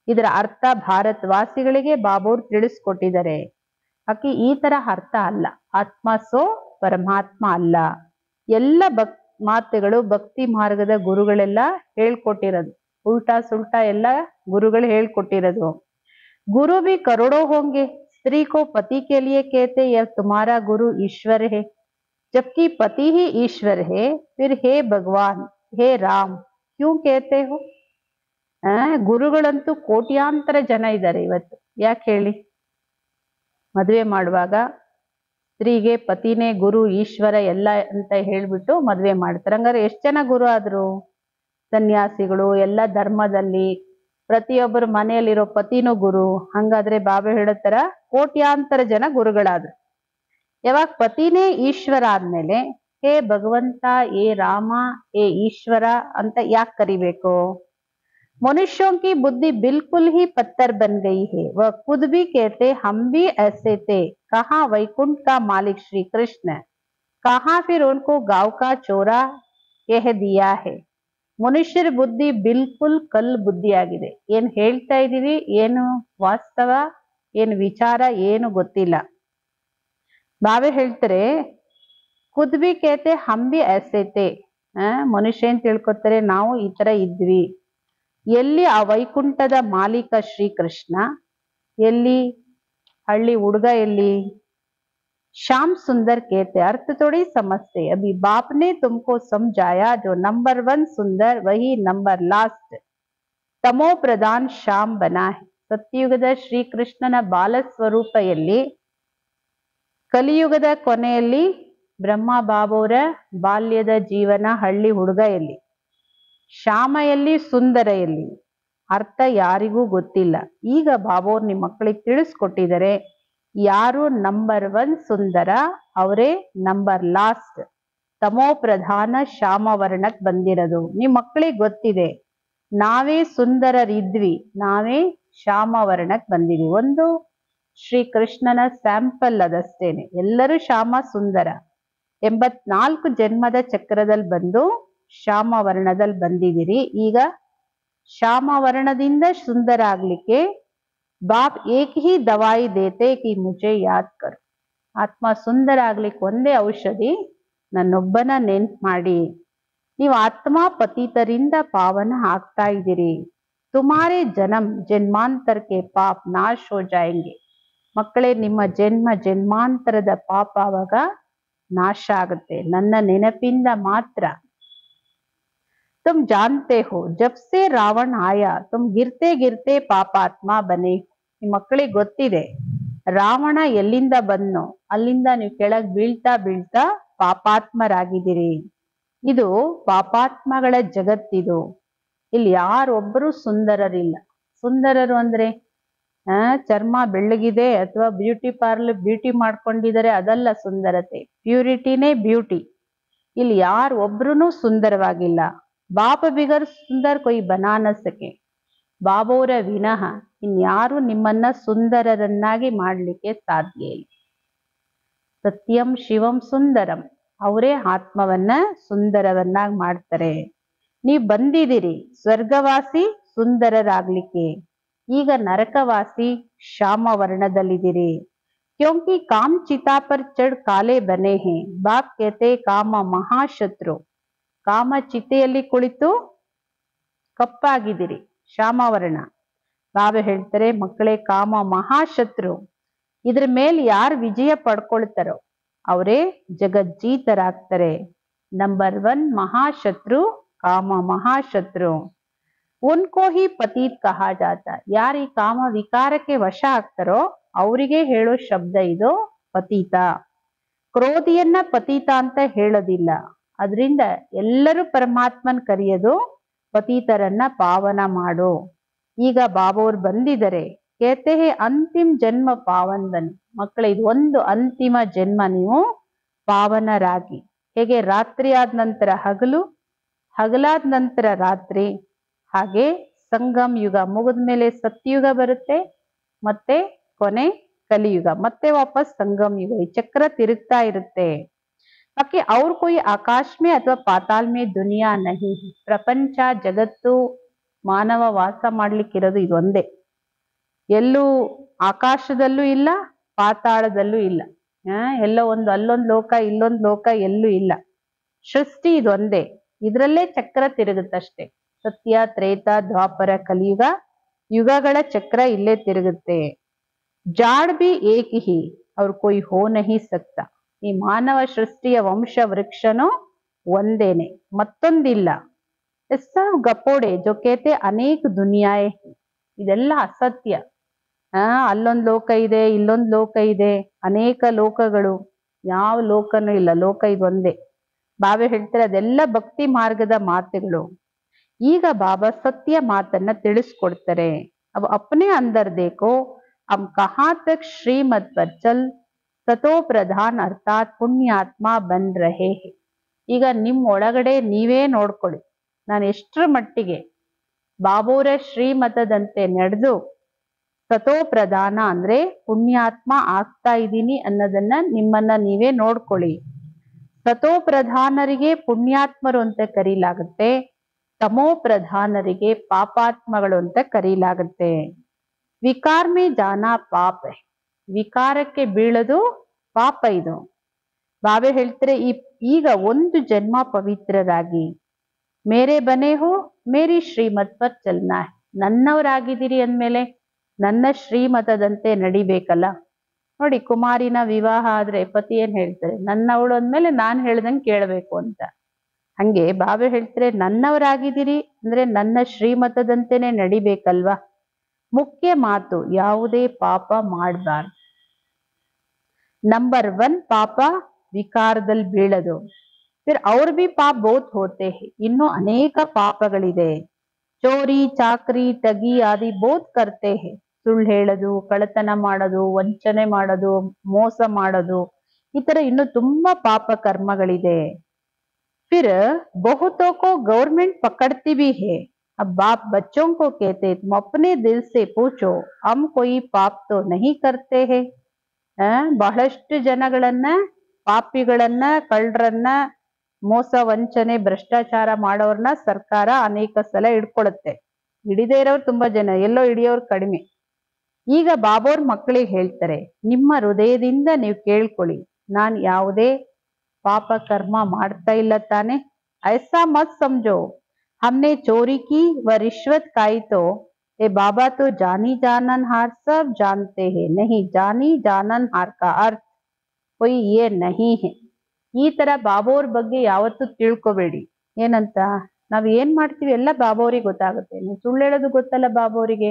ಇದರ ಅರ್ಥ ಭಾರತವಾಸಿಗಳಿಗೆ ಬಾಬಾ ಅವರು ತಿಳಿಸ್ಕೊಟ್ಟಿದ್ದಾರೆ। ಅಕ್ಕಿ ಈ ತರ ಅರ್ಥ ಅಲ್ಲ, ಆತ್ಮ ಸೋ ಪರಮಾತ್ಮ ಅಲ್ಲ, ಎಲ್ಲ ಮಾತುಗಳು ಭಕ್ತಿ ಮಾರ್ಗದ ಗುರುಗಳೆಲ್ಲ ಹೇಳ್ಕೊಟ್ಟಿರೋದು, ಉಲ್ಟಾ ಸುಲ್ಟಾ ಎಲ್ಲ ಗುರುಗಳು ಹೇಳ್ಕೊಟ್ಟಿರೋದು। गुरु भी करोड़ों होंगे, स्त्री को पति के लिए कहते यह तुम्हारा गुरु ईश्वर है, जबकि पति ही ईश्वर है, फिर हे भगवान हे राम क्यों कहते हो? ಗುರುಗಳಂತೂ ಕೋಟ್ಯಾಂತರ ಜನ ಇದ್ದಾರೆ ಇವತ್ತು, ಯಾಕೆ ಹೇಳಿ? ಮದುವೆ ಮಾಡುವಾಗ ಸ್ತ್ರೀಗೆ ಪತಿನೇ ಗುರು ಈಶ್ವರ ಎಲ್ಲ ಅಂತ ಹೇಳ್ಬಿಟ್ಟು ಮದುವೆ ಮಾಡ್ತಾರೆ। ಹಂಗಾರೆ ಎಷ್ಟು ಜನ ಗುರು ಆದ್ರು? ಸನ್ಯಾಸಿಗಳು, ಎಲ್ಲ ಧರ್ಮದಲ್ಲಿ ಪ್ರತಿಯೊಬ್ಬರು ಮನೆಯಲ್ಲಿರೋ ಪತಿನೂ ಗುರು। ಹಂಗಾದ್ರೆ ಬಾಬಾ ಹೇಳತ್ತರ ಕೋಟ್ಯಾಂತರ ಜನ ಗುರುಗಳಾದ್ರು। ಯಾವಾಗ ಪತಿನೇ ಈಶ್ವರ ಆದ್ಮೇಲೆ ಹೇ ಭಗವಂತ, ಏ ರಾಮ, ಏ ಈಶ್ವರ ಅಂತ ಯಾಕೆ ಕರಿಬೇಕು? मनुष्यों की बुद्धि बिल्कुल ही पत्थर बन गई है, वह खुद भी कहते हम भी ऐसे थे, कहाँ वैकुंठ का मालिक श्री कृष्ण, कहाँ फिर उनको गांव का चोरा कह दिया है। ಮನುಷ್ಯರ ಬುದ್ಧಿ ಬಿಲ್ಕುಲ್ ಕಲ್ ಬುದ್ಧಿ ಆಗಿದೆ, ಏನ್ ಹೇಳ್ತಾ ಇದೀವಿ, ಏನು ವಾಸ್ತವ, ಏನು ವಿಚಾರ, ಏನು ಗೊತ್ತಿಲ್ಲ। ಬಾಬಾ ಹೇಳ್ತಾರೆ ಖುದ್ ಬಿ ಕೇತೆ ಹಮ್ ಬಿ ಐಸೆ ಥೇ, ಮನುಷ್ಯ ಏನ್ ತಿಳ್ಕೊತಾರೆ ನಾವು ಈ ತರ ಇದ್ವಿ। ಎಲ್ಲಿ ಆ ವೈಕುಂಠದ ಮಾಲೀಕ ಶ್ರೀಕೃಷ್ಣ, ಎಲ್ಲಿ ಹಳ್ಳಿ ಹುಡುಗ, ಎಲ್ಲಿ श्याम सुंदर कहते, अर्थ थोड़ी समझते, अभी बाप ने तुमको समझाया, जो नंबर 1 सुंदर वही नंबर लास्ट तमो प्रधान श्याम बना है। ಸತ್ಯಯುಗದ ಶ್ರೀಕೃಷ್ಣನ ಬಾಲ ಸ್ವರೂಪ ಎಲ್ಲಿ, ಕಲಿಯುಗದ ಕೊನೆಯಲ್ಲಿ ಬ್ರಹ್ಮ ಬಾಬೋರ ಬಾಲ್ಯದ ಜೀವನ ಹಳ್ಳಿ ಹುಡುಗ ಎಲ್ಲಿ, ಶ್ಯಾಮ ಎಲ್ಲಿ, ಸುಂದರ ಎಲ್ಲಿ, ಅರ್ಥ ಯಾರಿಗೂ ಗೊತ್ತಿಲ್ಲ। ಈಗ ಬಾಬೋರ್ ನಿಮ್ಮ ಮಕ್ಕಳಿಗೆ ತಿಳಿಸ್ಕೊಟ್ಟಿದ್ದಾರೆ, ಯಾರು ನಂಬರ್ 1 ಸುಂದರ ಅವರೇ ನಂಬರ್ ಲಾಸ್ಟ್ ತಮೋ ಪ್ರಧಾನ ಶ್ಯಾಮ ವರ್ಣಕ್ ಬಂದಿರೋದು। ನಿಮ್ ಮಕ್ಕಳಿಗೆ ಗೊತ್ತಿದೆ, ನಾವೇ ಸುಂದರರಿದ್ವಿ, ನಾವೇ ಶ್ಯಾಮ ವರ್ಣಕ್ ಬಂದಿದೀವಿ। ಒಂದು ಶ್ರೀಕೃಷ್ಣನ ಸ್ಯಾಂಪಲ್ ಅದಷ್ಟೇನೆ, ಎಲ್ಲರೂ ಶ್ಯಾಮ ಸುಂದರ 84 ಜನ್ಮದ ಚಕ್ರದಲ್ಲಿ ಬಂದು ಶ್ಯಾಮ ವರ್ಣದಲ್ಲಿ ಬಂದಿದ್ದೀರಿ। ಈಗ ಶ್ಯಾಮ ವರ್ಣದಿಂದ ಸುಂದರ ಆಗ್ಲಿಕ್ಕೆ ಬಾಪ್ ಏಕ್ ಹಿ ದವಾಯಿ ದೇತೆ ಕಿ ಮುಜೆ ಯಾದ್ ಕರ್, ಆತ್ಮ ಸುಂದರ ಆಗ್ಲಿಕ್ಕೆ ಒಂದೇ ಔಷಧಿ, ನನ್ನೊಬ್ಬನ ನೆನ್ಪು ಮಾಡಿ। ನೀವು ಆತ್ಮ ಪತಿತರಿಂದ ಪಾವನ ಆಗ್ತಾ ಇದ್ದೀರಿ, ತುಮಾರೆ ಜನ್ಮ ಜನ್ಮಾಂತರಕ್ಕೆ ಪಾಪ ನಾಶ ಹೋ ಜಾಯಂಗೆ, ಮಕ್ಕಳೇ ನಿಮ್ಮ ಜನ್ಮ ಜನ್ಮಾಂತರದ ಪಾಪ ಆವಾಗ ನಾಶ ಆಗುತ್ತೆ ನನ್ನ ನೆನಪಿಂದ ಮಾತ್ರ। तुम जानते हो जब से रावण आया तुम गिरते गिरते पापात्मा बने, ನಿಮ್ಮ ಮಕ್ಕಳಿಗೆ ಗೊತ್ತಿದೆ ರಾವಣ ಎಲ್ಲಿಂದ ಬಂದ್ನೋ ಅಲ್ಲಿಂದ ನೀವು ಕೆಳಗ್ ಬೀಳ್ತಾ ಬೀಳ್ತಾ ಪಾಪಾತ್ಮರಾಗಿದ್ದೀರಿ। ಇದು ಪಾಪಾತ್ಮಗಳ ಜಗತ್ತಿದು, ಇಲ್ಲಿ ಯಾರೊಬ್ಬರು ಸುಂದರರಿಲ್ಲ। ಸುಂದರರು ಅಂದ್ರೆ ಚರ್ಮ ಬೆಳ್ಳಗಿದೆ ಅಥವಾ ಬ್ಯೂಟಿ ಪಾರ್ಲರ್ ಬ್ಯೂಟಿ ಮಾಡ್ಕೊಂಡಿದ್ದಾರೆ ಅದಲ್ಲ ಸುಂದರತೆ, ಪ್ಯೂರಿಟಿನೇ ಬ್ಯೂಟಿ। ಇಲ್ಲಿ ಯಾರು ಒಬ್ರು ಸುಂದರವಾಗಿಲ್ಲ। ಬಾಪ ಬಿಗರ್ ಸುಂದರ್ ಕೊಯ್ ಬನಾ ನ ಸಕೆ, ಬಾಬೋರ ವಿನಃ ಇನ್ಯಾರು ನಿಮ್ಮನ್ನ ಸುಂದರರನ್ನಾಗಿ ಮಾಡ್ಲಿಕ್ಕೆ ಸಾಧ್ಯ ಇಲ್ಲ। ಸತ್ಯಂ ಶಿವಂ ಸುಂದರಂ, ಅವರೇ ಆತ್ಮವನ್ನ ಸುಂದರವನ್ನಾಗಿ ಮಾಡ್ತಾರೆ। ನೀವು ಬಂದಿದ್ದೀರಿ ಸ್ವರ್ಗವಾಸಿ ಸುಂದರರಾಗ್ಲಿಕ್ಕೆ, ಈಗ ನರಕವಾಸಿ ಶ್ಯಾಮ ವರ್ಣದಲ್ಲಿದ್ದೀರಿ। क्योंकि काम चिता पर चढ़ काले बने हैं, बाप कहते काम महाशत्रु, ಕಾಮ ಚಿತೆಯಲ್ಲಿ ಕುಳಿತು ಕಪ್ಪಾಗಿದ್ದೀರಿ ಶ್ಯಾಮವರ್ಣ। ಬಾಬಾ ಹೇಳ್ತಾರೆ ಮಕ್ಕಳೇ ಕಾಮ ಮಹಾಶತ್ರು, ಇದ್ರ ಮೇಲೆ ಯಾರು ವಿಜಯ ಪಡ್ಕೊಳ್ತಾರೋ ಅವರೇ ಜಗಜ್ಜೀತರಾಗ್ತಾರೆ। ನಂಬರ್ 1 ಮಹಾಶತ್ರು ಕಾಮ ಮಹಾಶತ್ರು, ಉನ್ಕೋ ಹಿ ಪತೀತ್ ಕಹಾ ಜಾತ, ಯಾರು ಈ ಕಾಮ ವಿಕಾರಕ್ಕೆ ವಶ ಆಗ್ತಾರೋ ಅವರಿಗೆ ಹೇಳೋ ಶಬ್ದ ಇದು ಪತೀತ। ಕ್ರೋಧಿಯನ್ನ ಪತೀತ ಅಂತ ಹೇಳೋದಿಲ್ಲ, ಅದರಿಂದ ಎಲ್ಲರೂ ಪರಮಾತ್ಮನ್ ಕರೆಯೋದು ಪತೀತರನ್ನ ಪಾವನ ಮಾಡು। ಈಗ ಬಾಬೋರ್ ಬಂದಿದ್ದಾರೆ. कहते हैं अंतिम जन्म पावन बन. ಮಕ್ಕಳೇ, ಇದು ಒಂದು ಅಂತಿಮ ಜನ್ಮ, ನೀವು ಪಾವನರಾಗಿ. ಹೇಗೆ ರಾತ್ರಿ ಆದ ನಂತರ ಹಗಲು, ಹಗಲಾದ ನಂತರ ರಾತ್ರಿ, ಹಾಗೆ ಸಂಗಮ್ ಯುಗ ಮುಗಿದ ಮೇಲೆ ಸತ್ಯುಗ ಬರುತ್ತೆ, ಮತ್ತೆ ಕೊನೆ ಕಲಿಯುಗ, ಮತ್ತೆ ವಾಪಸ್ ಸಂಗಮ್ ಯುಗ. ಈ ಚಕ್ರ ತಿರುಗ್ತಾ ಇರುತ್ತೆ. बाकी और कोई आकाश में अथवा पाताल में दुनिया नहीं है. ಪ್ರಪಂಚ ಜಗತ್ತು ಮಾನವ ವಾಸ ಮಾಡ್ಲಿಕ್ಕಿರೋದು ಇದೊಂದೇ. ಎಲ್ಲೂ ಆಕಾಶದಲ್ಲೂ ಇಲ್ಲ, ಪಾತಾಳದಲ್ಲೂ ಇಲ್ಲ. ಎಲ್ಲೋ ಒಂದು ಅಲ್ಲೊಂದು ಲೋಕ ಇಲ್ಲೊಂದು ಲೋಕ ಎಲ್ಲೂ ಇಲ್ಲ. ಸೃಷ್ಟಿ ಇದೊಂದೇ. ಇದ್ರಲ್ಲೇ ಚಕ್ರ ತಿರುಗುತ್ತಷ್ಟೆ. ಸತ್ಯ, ತ್ರೇತ, ದ್ವಾಪರ, ಕಲಿಯುಗ ಯುಗಗಳ ಚಕ್ರ ಇಲ್ಲೇ ತಿರುಗುತ್ತೆ. ಜಾಡ್ ಬಿ ಏಕ್ ಹಿ ಅವ್ರ ಕೊಯ್ ಹೋ ನಹಿ ಸಕ್ತಾ. ಈ ಮಾನವ ಸೃಷ್ಟಿಯ ವಂಶ ವೃಕ್ಷನೂ ಒಂದೇನೆ, ಮತ್ತೊಂದಿಲ್ಲ. सब गपोड़े जो कहते अनेक दुनियाएं, ಇದೆಲ್ಲ ಅಸತ್ಯ. ಅಲ್ಲೊಂದು ಲೋಕ ಇದೆ, ಇಲ್ಲೊಂದು ಲೋಕ ಇದೆ, ಅನೇಕ ಲೋಕಗಳು, ಯಾವ ಲೋಕನೂ ಇಲ್ಲ, ಲೋಕ ಇದೊಂದೇ. ಬಾಬಾ ಹೇಳ್ತಾರೆ ಅದೆಲ್ಲ ಭಕ್ತಿ ಮಾರ್ಗದ ಮಾತುಗಳು. ಈಗ ಬಾಬಾ ಸತ್ಯ ಮಾತನ್ನ ತಿಳಿಸ್ಕೊಡ್ತಾರೆ. अब अपने अंदर देखो हम कहाँ तक श्रीमत पर चल सतो प्रधान अर्थात पुण्यात्मा बन रहे हैं. ಈಗ ನಿಮ್ಮ ಒಳಗಡೆ ನೀವೇ ನೋಡ್ಕೊಳ್ಳಿ, ನಾನು ಎಷ್ಟರ ಮಟ್ಟಿಗೆ ಬಾಬೋರ ಶ್ರೀಮತದಂತೆ ನಡೆದು ಸತೋ ಪ್ರಧಾನ ಅಂದ್ರೆ ಪುಣ್ಯಾತ್ಮ ಆಗ್ತಾ ಇದ್ದೀನಿ ಅನ್ನೋದನ್ನ ನಿಮ್ಮನ್ನ ನೀವೇ ನೋಡ್ಕೊಳ್ಳಿ. ಸತೋ ಪ್ರಧಾನರಿಗೆ ಪುಣ್ಯಾತ್ಮರು ಅಂತ ಕರೀಲಾಗುತ್ತೆ, ತಮೋ ಪ್ರಧಾನರಿಗೆ ಪಾಪಾತ್ಮಗಳು ಅಂತ ಕರೀಲಾಗುತ್ತೆ. ವಿಕಾರ ಮೇ ಜಾನ ಪಾಪ, ವಿಕಾರಕ್ಕೆ ಬೀಳೋದು ಪಾಪ. ಇದು ಬಾಬೆ ಹೇಳ್ತಾರೆ ಈಗ ಒಂದು ಜನ್ಮ ಪವಿತ್ರರಾಗಿ ಮೇರೆ ಬನೆ ಹೋ ಮೇರಿ ಶ್ರೀಮತ್ ಪರ್ ಚಲ್ನಾ ಹೈ. ನನ್ನವರಾಗಿದ್ದೀರಿ ಅಂದ್ಮೇಲೆ ನನ್ನ ಶ್ರೀಮತದಂತೆ ನಡಿಬೇಕಲ್ಲ. ನೋಡಿ, ಕುಮಾರಿನ ವಿವಾಹ ಆದ್ರೆ ಪತಿ ಏನ್ ಹೇಳ್ತಾರೆ, ನನ್ನವಳು ಅಂದ್ಮೇಲೆ ನಾನ್ ಹೇಳ್ದಂಗೆ ಕೇಳಬೇಕು ಅಂತ. ಹಂಗೆ ಬಾಬೆ ಹೇಳ್ತಾರೆ ನನ್ನವರಾಗಿದ್ದೀರಿ ಅಂದ್ರೆ ನನ್ನ ಶ್ರೀಮತದಂತೆನೆ ನಡಿಬೇಕಲ್ವಾ. ಮುಖ್ಯ ಮಾತು, ಯಾವುದೇ ಪಾಪ ಮಾಡಬಾರ್ದು. ನಂಬರ್ 1 ಪಾಪ ವಿಕಾರದಲ್ಲಿ ಬೀಳೋದು. फिर और भी पाप बहुत होते हैं, ಇನ್ನು ಅನೇಕ ಪಾಪಗಳಿದೆ. ಚೋರಿ, ಚಾಕ್ರಿ, ಟಗಿ ಆದಿ ಬಹುತ್ ಕರ್ತೆ ಹೇ. ಸುಳ್ಳು ಹೇಳೋದು, ಕಳ್ಳತನ ಮಾಡೋದು, ವಂಚನೆ ಮಾಡೋದು, ಮೋಸ ಮಾಡೋದು, ಈ ತರ ಇನ್ನು ತುಂಬಾ ಪಾಪ ಕರ್ಮಗಳಿದೆ. फिर बहुतों को गवर्नमेंट पकड़ती भी है. अब बाप बच्चों को कहते तुम अपने दिल से पूछो हम कोई पाप तो नहीं करते हैं. ಬಹಳಷ್ಟು ಜನಗಳನ್ನ, ಪಾಪಿಗಳನ್ನ, ಕಳ್ಳರನ್ನ, ಮೋಸ ವಂಚನೆ ಭ್ರಷ್ಟಾಚಾರ ಮಾಡೋರ್ನ ಸರ್ಕಾರ ಅನೇಕ ಸಲ ಹಿಡ್ಕೊಳುತ್ತೆ. ಹಿಡಿದೇ ಇರೋರು ತುಂಬಾ ಜನ, ಎಲ್ಲೋ ಹಿಡಿಯೋರು ಕಡಿಮೆ. ಈಗ ಬಾಬೋರ್ ಮಕ್ಕಳಿಗೆ ಹೇಳ್ತಾರೆ, ನಿಮ್ಮ ಹೃದಯದಿಂದ ನೀವು ಕೇಳ್ಕೊಳ್ಳಿ, ನಾನ್ ಯಾವುದೇ ಪಾಪ ಕರ್ಮ ಮಾಡ್ತಾ ಇಲ್ಲ ತಾನೆ. ಐಸಾ ಮತ್ ಸಮझो हमने चोरी की व रिश्वत खाई तो ये बाबा तो जानी जानन हार सब जानते हैं. नहीं, जानी जानन हार का अर्थ कोई ये नहीं है. ಈ ತರ ಬಾಬೋರ್ ಬಗ್ಗೆ ಯಾವತ್ತೂ ತಿಳ್ಕೊಬೇಡಿ. ಏನಂತ, ನಾವ್ ಏನ್ ಮಾಡ್ತೀವಿ ಎಲ್ಲ ಬಾಬೋರಿಗೆ ಗೊತ್ತಾಗುತ್ತೆ. ನೀವು ಸುಳ್ಳು ಹೇಳೋದು ಗೊತ್ತಲ್ಲ ಬಾಬೋರಿಗೆ,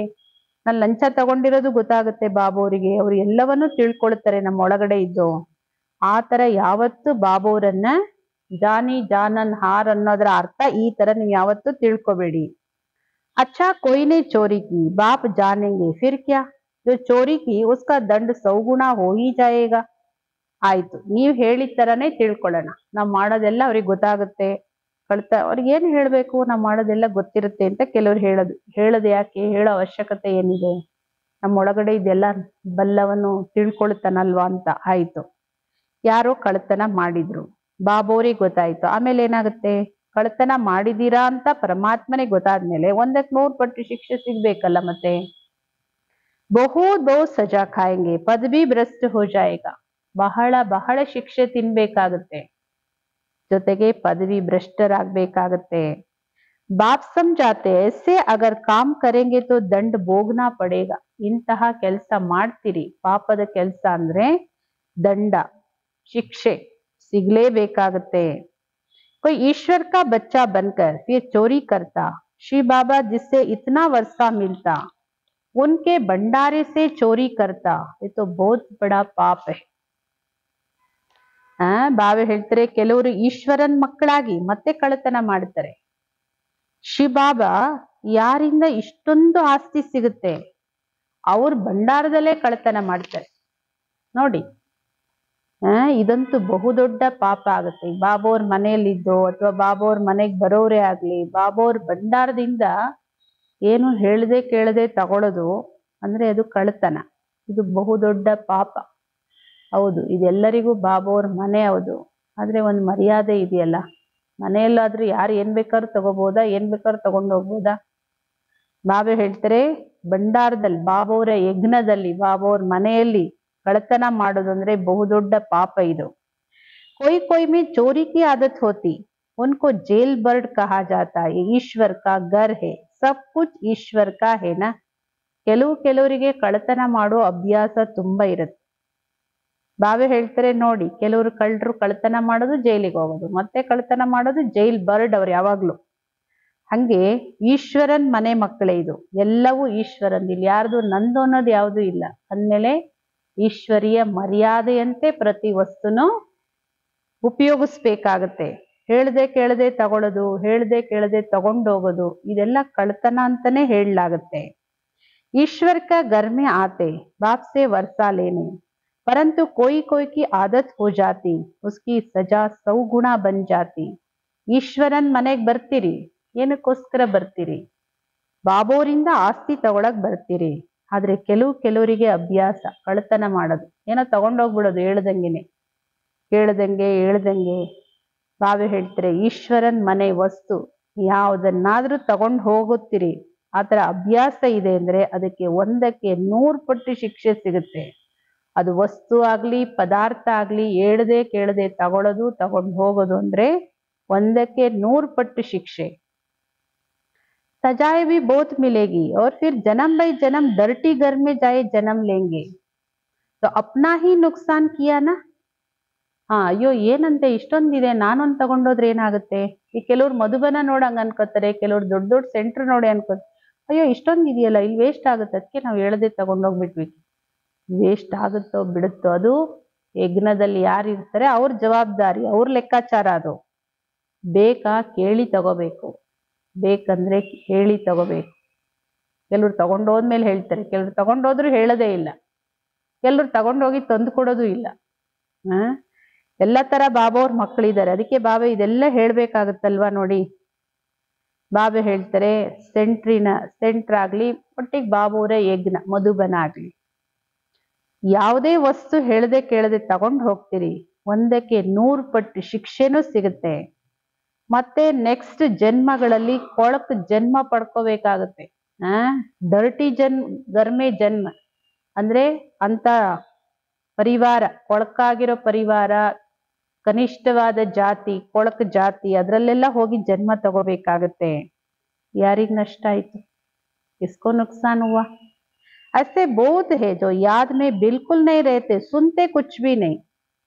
ನಾನು ಲಂಚ ತಗೊಂಡಿರೋದು ಗೊತ್ತಾಗುತ್ತೆ ಬಾಬೋರಿಗೆ. ಅವ್ರು ಎಲ್ಲವನ್ನೂ ತಿಳ್ಕೊಳ್ತಾರೆ ನಮ್ಮ ಒಳಗಡೆ ಇದ್ದು. ಆ ತರ ಯಾವತ್ತು ಬಾಬೋರನ್ನ ಜಾನಿ ಜಾನನ್ ಹಾರ್ ಅನ್ನೋದ್ರ ಅರ್ಥ ಈ ತರ ನೀವು ಯಾವತ್ತೂ ತಿಳ್ಕೊಬೇಡಿ. अच्छा कोई ने चोरी की बाप जानेंगे फिर क्या, जो चोरी की उसका दंड 100 गुना हो ही जाएगा. ಆಯ್ತು, ನೀವ್ ಹೇಳಿದ ತರನೇ ತಿಳ್ಕೊಳ್ಳೋಣ. ನಾವ್ ಮಾಡೋದೆಲ್ಲ ಅವ್ರಿಗೆ ಗೊತ್ತಾಗುತ್ತೆ. ಅವ್ರಿಗೆ ಏನ್ ಹೇಳ್ಬೇಕು, ನಾವ್ ಮಾಡೋದೆಲ್ಲ ಗೊತ್ತಿರುತ್ತೆ ಅಂತ ಕೆಲವ್ರು ಹೇಳೋದು ಯಾಕೆ, ಹೇಳೋ ಅವಶ್ಯಕತೆ ಏನಿದೆ, ನಮ್ಮೊಳಗಡೆ ಇದೆಲ್ಲ ಬಲ್ಲವನು ತಿಳ್ಕೊಳ್ತಾನಲ್ವಾ ಅಂತ. ಆಯ್ತು, ಯಾರೋ ಕಳ್ತನ ಮಾಡಿದ್ರು, ಬಾಬೋರಿಗೆ ಗೊತ್ತಾಯ್ತು. ಆಮೇಲೆ ಏನಾಗುತ್ತೆ, ಕಳ್ತನ ಮಾಡಿದೀರಾ ಅಂತ ಪರಮಾತ್ಮನಿಗೆ ಗೊತ್ತಾದ್ಮೇಲೆ 100ಕ್ಕೆ 100 ಪಟ್ಟು ಶಿಕ್ಷೆ ಸಿಗ್ಬೇಕಲ್ಲ. ಮತ್ತೆ ಬಹು ಸಜಾ ಖಾಯಂಗೆ ಪದವಿ ಭ್ರಷ್ಟ ಹೋ ಜಾಯೇಗಾ. ಬಹಳ ಬಹಳ ಶಿಕ್ಷೆ ತಿನ್ಬೇಕಾಗತ್ತೆ, ಜೊತೆಗೆ ಪದವಿ ಭ್ರಷ್ಟರಾಗ್ಬೇಕಾಗತ್ತೆ. ಬಾಪ್ ಸಮझाते ऐसे अगर काम करेंगे तो दंड भोगना पड़ेगा. ಇಂತಹ ಕೆಲಸ ಮಾಡ್ತೀರಿ, ಪಾಪದ ಕೆಲಸ ಅಂದ್ರೆ ದಂಡ, ಶಿಕ್ಷೆ ಸಿಗ್ಲೇಬೇಕಾಗತ್ತೆ. कोई ईश्वर का बच्चा बनकर फिर चोरी करता, श्री बाबा जिससे इतना वर्षा मिलता उनके भंडारे से चोरी करता, ये तो बहुत बड़ा पाप है. ಬಾಬಾ ಹೇಳ್ತಾರೆ, ಕೆಲವರು ಈಶ್ವರನ್ ಮಕ್ಕಳಾಗಿ ಮತ್ತೆ ಕಳ್ಳತನ ಮಾಡ್ತಾರೆ. ಶಿವಬಾಬಾ ಯಾರಿಂದ ಇಷ್ಟೊಂದು ಆಸ್ತಿ ಸಿಗುತ್ತೆ, ಅವ್ರ ಭಂಡಾರದಲ್ಲೇ ಕಳ್ತನ ಮಾಡ್ತಾರೆ ನೋಡಿ. ಇದಂತೂ ಬಹುದೊಡ್ಡ ಪಾಪ ಆಗುತ್ತೆ. ಬಾಬೋರ್ ಮನೆಯಲ್ಲಿದ್ದೋ ಅಥವಾ ಬಾಬೋರ್ ಮನೆಗೆ ಬರೋರೇ ಆಗ್ಲಿ, ಬಾಬೋರ್ ಭಂಡಾರದಿಂದ ಏನು ಹೇಳದೆ ಕೇಳದೆ ತಗೊಳ್ಳೋದು ಅಂದ್ರೆ ಅದು ಕಳ್ತನ. ಇದು ಬಹುದೊಡ್ಡ ಪಾಪ. ಹೌದು, ಇದೆಲ್ಲರಿಗೂ ಬಾಬೋರ್ ಮನೆ ಹೌದು, ಆದ್ರೆ ಒಂದು ಮರ್ಯಾದೆ ಇದೆಯಲ್ಲ. ಮನೆಯಲ್ಲಾದ್ರೂ ಯಾರು ಏನ್ ಬೇಕಾದ್ರೂ ತಗೋಬೋದಾ, ಏನ್ ಬೇಕಾದ್ರೂ ತಗೊಂಡು ಹೋಗ್ಬೋದಾ? ಬಾಬೆ ಹೇಳ್ತಾರೆ, ಭಂಡಾರದಲ್ಲಿ, ಬಾಬೋರ ಯಜ್ಞದಲ್ಲಿ, ಬಾಬೋರ್ ಮನೆಯಲ್ಲಿ ಕಳತನ ಮಾಡೋದು ಅಂದ್ರೆ ಬಹುದೊಡ್ಡ ಪಾಪ ಇದು. कोई कोई में चोरी की आदत होती, उनको जेल बर्ड कहा जाता है. ईश्वर का घर है, सब कुछ ईश्वर का है ना. ಕೆಲವರಿಗೆ ಕಳತನ ಮಾಡೋ ಅಭ್ಯಾಸ ತುಂಬಾ ಇರುತ್ತೆ. ಬಾಬೆ ಹೇಳ್ತಾರೆ ನೋಡಿ, ಕೆಲವರು ಕಳ್ಳರು ಕಳತನ ಮಾಡೋದು ಜೈಲಿಗೆ ಹೋಗೋದು, ಮತ್ತೆ ಕಳತನ ಮಾಡೋದು, ಜೈಲ್ ಬರ್ಡ್ ಅವ್ರು ಯಾವಾಗ್ಲೂ. ಹಂಗೆ ಈಶ್ವರನ್ ಮನೆ ಮಕ್ಕಳೇ ಇದು, ಎಲ್ಲವೂ ಈಶ್ವರನ್. ಇಲ್ಲಿ ಯಾರ್ದು ನಂದು ಅನ್ನೋದು ಯಾವುದು ಇಲ್ಲ. ಅಂದ್ಮೇಲೆ ಈಶ್ವರಿಯ ಮರ್ಯಾದೆಯಂತೆ ಪ್ರತಿ ವಸ್ತುನು ಉಪಯೋಗಿಸ್ಬೇಕಾಗತ್ತೆ. ಹೇಳ್ದೆ ಕೇಳದೆ ತಗೊಳ್ಳೋದು, ಹೇಳ್ದೆ ಕೇಳದೆ ತಗೊಂಡೋಗೋದು, ಇದೆಲ್ಲ ಕಳ್ತನ ಅಂತಾನೆ ಹೇಳಲಾಗತ್ತೆ. ईश्वर का घर में आते बाप से वर्षा लेने, परंतु कोई कोई की आदत हो जाती, उसकी सजा 100 गुना बन जाती. ಈಶ್ವರನ್ ಮನೆಗೆ ಬರ್ತೀರಿ, ಏನಕ್ಕೋಸ್ಕರ ಬರ್ತೀರಿ? ಬಾಬೋರಿಂದ ಆಸ್ತಿ ತಗೊಳಕ್ ಬರ್ತೀರಿ. ಆದ್ರೆ ಕೆಲವರಿಗೆ ಅಭ್ಯಾಸ ಕಳ್ತನ ಮಾಡೋದು, ಏನೋ ತಗೊಂಡೋಗ್ಬಿಡೋದು ಹೇಳ್ದಂಗೆನೆ, ಕೇಳ್ದಂಗೆ ಹೇಳ್ದಂಗೆ. ಬಾಬೆ ಹೇಳ್ತಾರೆ, ಈಶ್ವರನ್ ಮನೆ ವಸ್ತು ಯಾವ್ದನ್ನಾದ್ರೂ ತಗೊಂಡು ಹೋಗುತ್ತೀರಿ, ಆತರ ಅಭ್ಯಾಸ ಇದೆ ಅಂದ್ರೆ ಅದಕ್ಕೆ 100ಕ್ಕೆ 100 ಪಟ್ಟು ಶಿಕ್ಷೆ ಸಿಗುತ್ತೆ. ಅದು ವಸ್ತು ಆಗ್ಲಿ ಪದಾರ್ಥ ಆಗ್ಲಿ, ಹೇಳ್ದೆ ಕೇಳದೆ ತಗೊಳ್ಳೋದು, ತಗೊಂಡು ಹೋಗೋದು ಅಂದ್ರೆ 100ಕ್ಕೆ 100 ಪಟ್ಟು ಶಿಕ್ಷೆ. सजाएं भी बहुत मिलेगी और फिर जन्म बाई जन्म डर्टी घर में जाए जन्म लेंगे, तो अपना ही नुकसान किया ना. ಅಯ್ಯೋ ಏನಂತೆ ಇಷ್ಟೊಂದಿದೆ, ನಾನೊಂದು ತಗೊಂಡೋದ್ರೆ ಏನಾಗುತ್ತೆ? ಈ ಕೆಲವ್ರು ಮಧುಬನ ನೋಡಂಗ್ ಅನ್ಕೋತಾರೆ, ಕೆಲವ್ರು ದೊಡ್ಡ ದೊಡ್ಡ ಸೆಂಟರ್ ನೋಡಿ ಅನ್ಕೋತಾರೆ, ಅಯ್ಯೋ ಇಷ್ಟೊಂದು ಇದೆಯಲ್ಲ, ಇಲ್ಲಿ ವೇಸ್ಟ್ ಆಗುತ್ತೆ, ಅದಕ್ಕೆ ನಾವು ಹೇಳದೆ ತಗೊಂಡೋಗ್ಬಿಟ್ವಿ. ವೇಸ್ಟ್ ಆಗುತ್ತೋ ಬಿಡುತ್ತೋ ಅದು ಯಜ್ಞದಲ್ಲಿ ಯಾರು ಇರ್ತಾರೆ ಅವ್ರ ಜವಾಬ್ದಾರಿ, ಅವ್ರ ಲೆಕ್ಕಾಚಾರ ಅದು. ಬೇಕಾ ಕೇಳಿ ತಗೋಬೇಕು, ಬೇಕಂದ್ರೆ ಹೇಳಿ ತಗೋಬೇಕು. ಕೆಲವ್ರು ತಗೊಂಡೋದ್ಮೇಲೆ ಹೇಳ್ತಾರೆ, ಕೆಲವ್ರು ತಗೊಂಡೋದ್ರು ಹೇಳೋದೇ ಇಲ್ಲ, ಕೆಲವ್ರು ತಗೊಂಡೋಗಿ ತಂದು ಕೊಡೋದು ಇಲ್ಲ. ಎಲ್ಲ ತರ ಬಾಬೋರ್ ಮಕ್ಕಳಿದ್ದಾರೆ, ಅದಕ್ಕೆ ಬಾಬೆ ಇದೆಲ್ಲ ಹೇಳ್ಬೇಕಾಗತ್ತಲ್ವಾ ನೋಡಿ. ಬಾಬೆ ಹೇಳ್ತಾರೆ, ಸೆಂಟ್ರ್ ಆಗ್ಲಿ, ಒಟ್ಟಿಗೆ ಬಾಬೋರ ಯಜ್ಞ ಮಧುಬನ ಆಗ್ಲಿ, ಯಾವುದೇ ವಸ್ತು ಹೇಳದೆ ಕೇಳದೆ ತಗೊಂಡು ಹೋಗ್ತೀರಿ, 100ಕ್ಕೆ 100 ಪಟ್ಟು ಶಿಕ್ಷೆನೂ ಸಿಗುತ್ತೆ. ಮತ್ತೆ ನೆಕ್ಸ್ಟ್ ಜನ್ಮಗಳಲ್ಲಿ ಕೊಳಕ್ ಜನ್ಮ ಪಡ್ಕೋಬೇಕಾಗತ್ತೆ. ಡರ್ಟಿ ಗರ್ಮೆ ಜನ್ಮ ಅಂದ್ರೆ ಅಂತ ಪರಿವಾರ, ಕೊಳಕಾಗಿರೋ ಪರಿವಾರ, ಕನಿಷ್ಠವಾದ ಜಾತಿ, ಕೊಳಕ್ ಜಾತಿ, ಅದ್ರಲ್ಲೆಲ್ಲ ಹೋಗಿ ಜನ್ಮ ತಗೋಬೇಕಾಗತ್ತೆ. ಯಾರಿಗ್ ನಷ್ಟ ಆಯ್ತು? ಇಸ್ಕೋ ನುಕ್ಸಾನ್ ಹುವಾ. ऐसे बहुत है जो याद में बिल्कुल नहीं रहते, सुनते कुछ भी नहीं.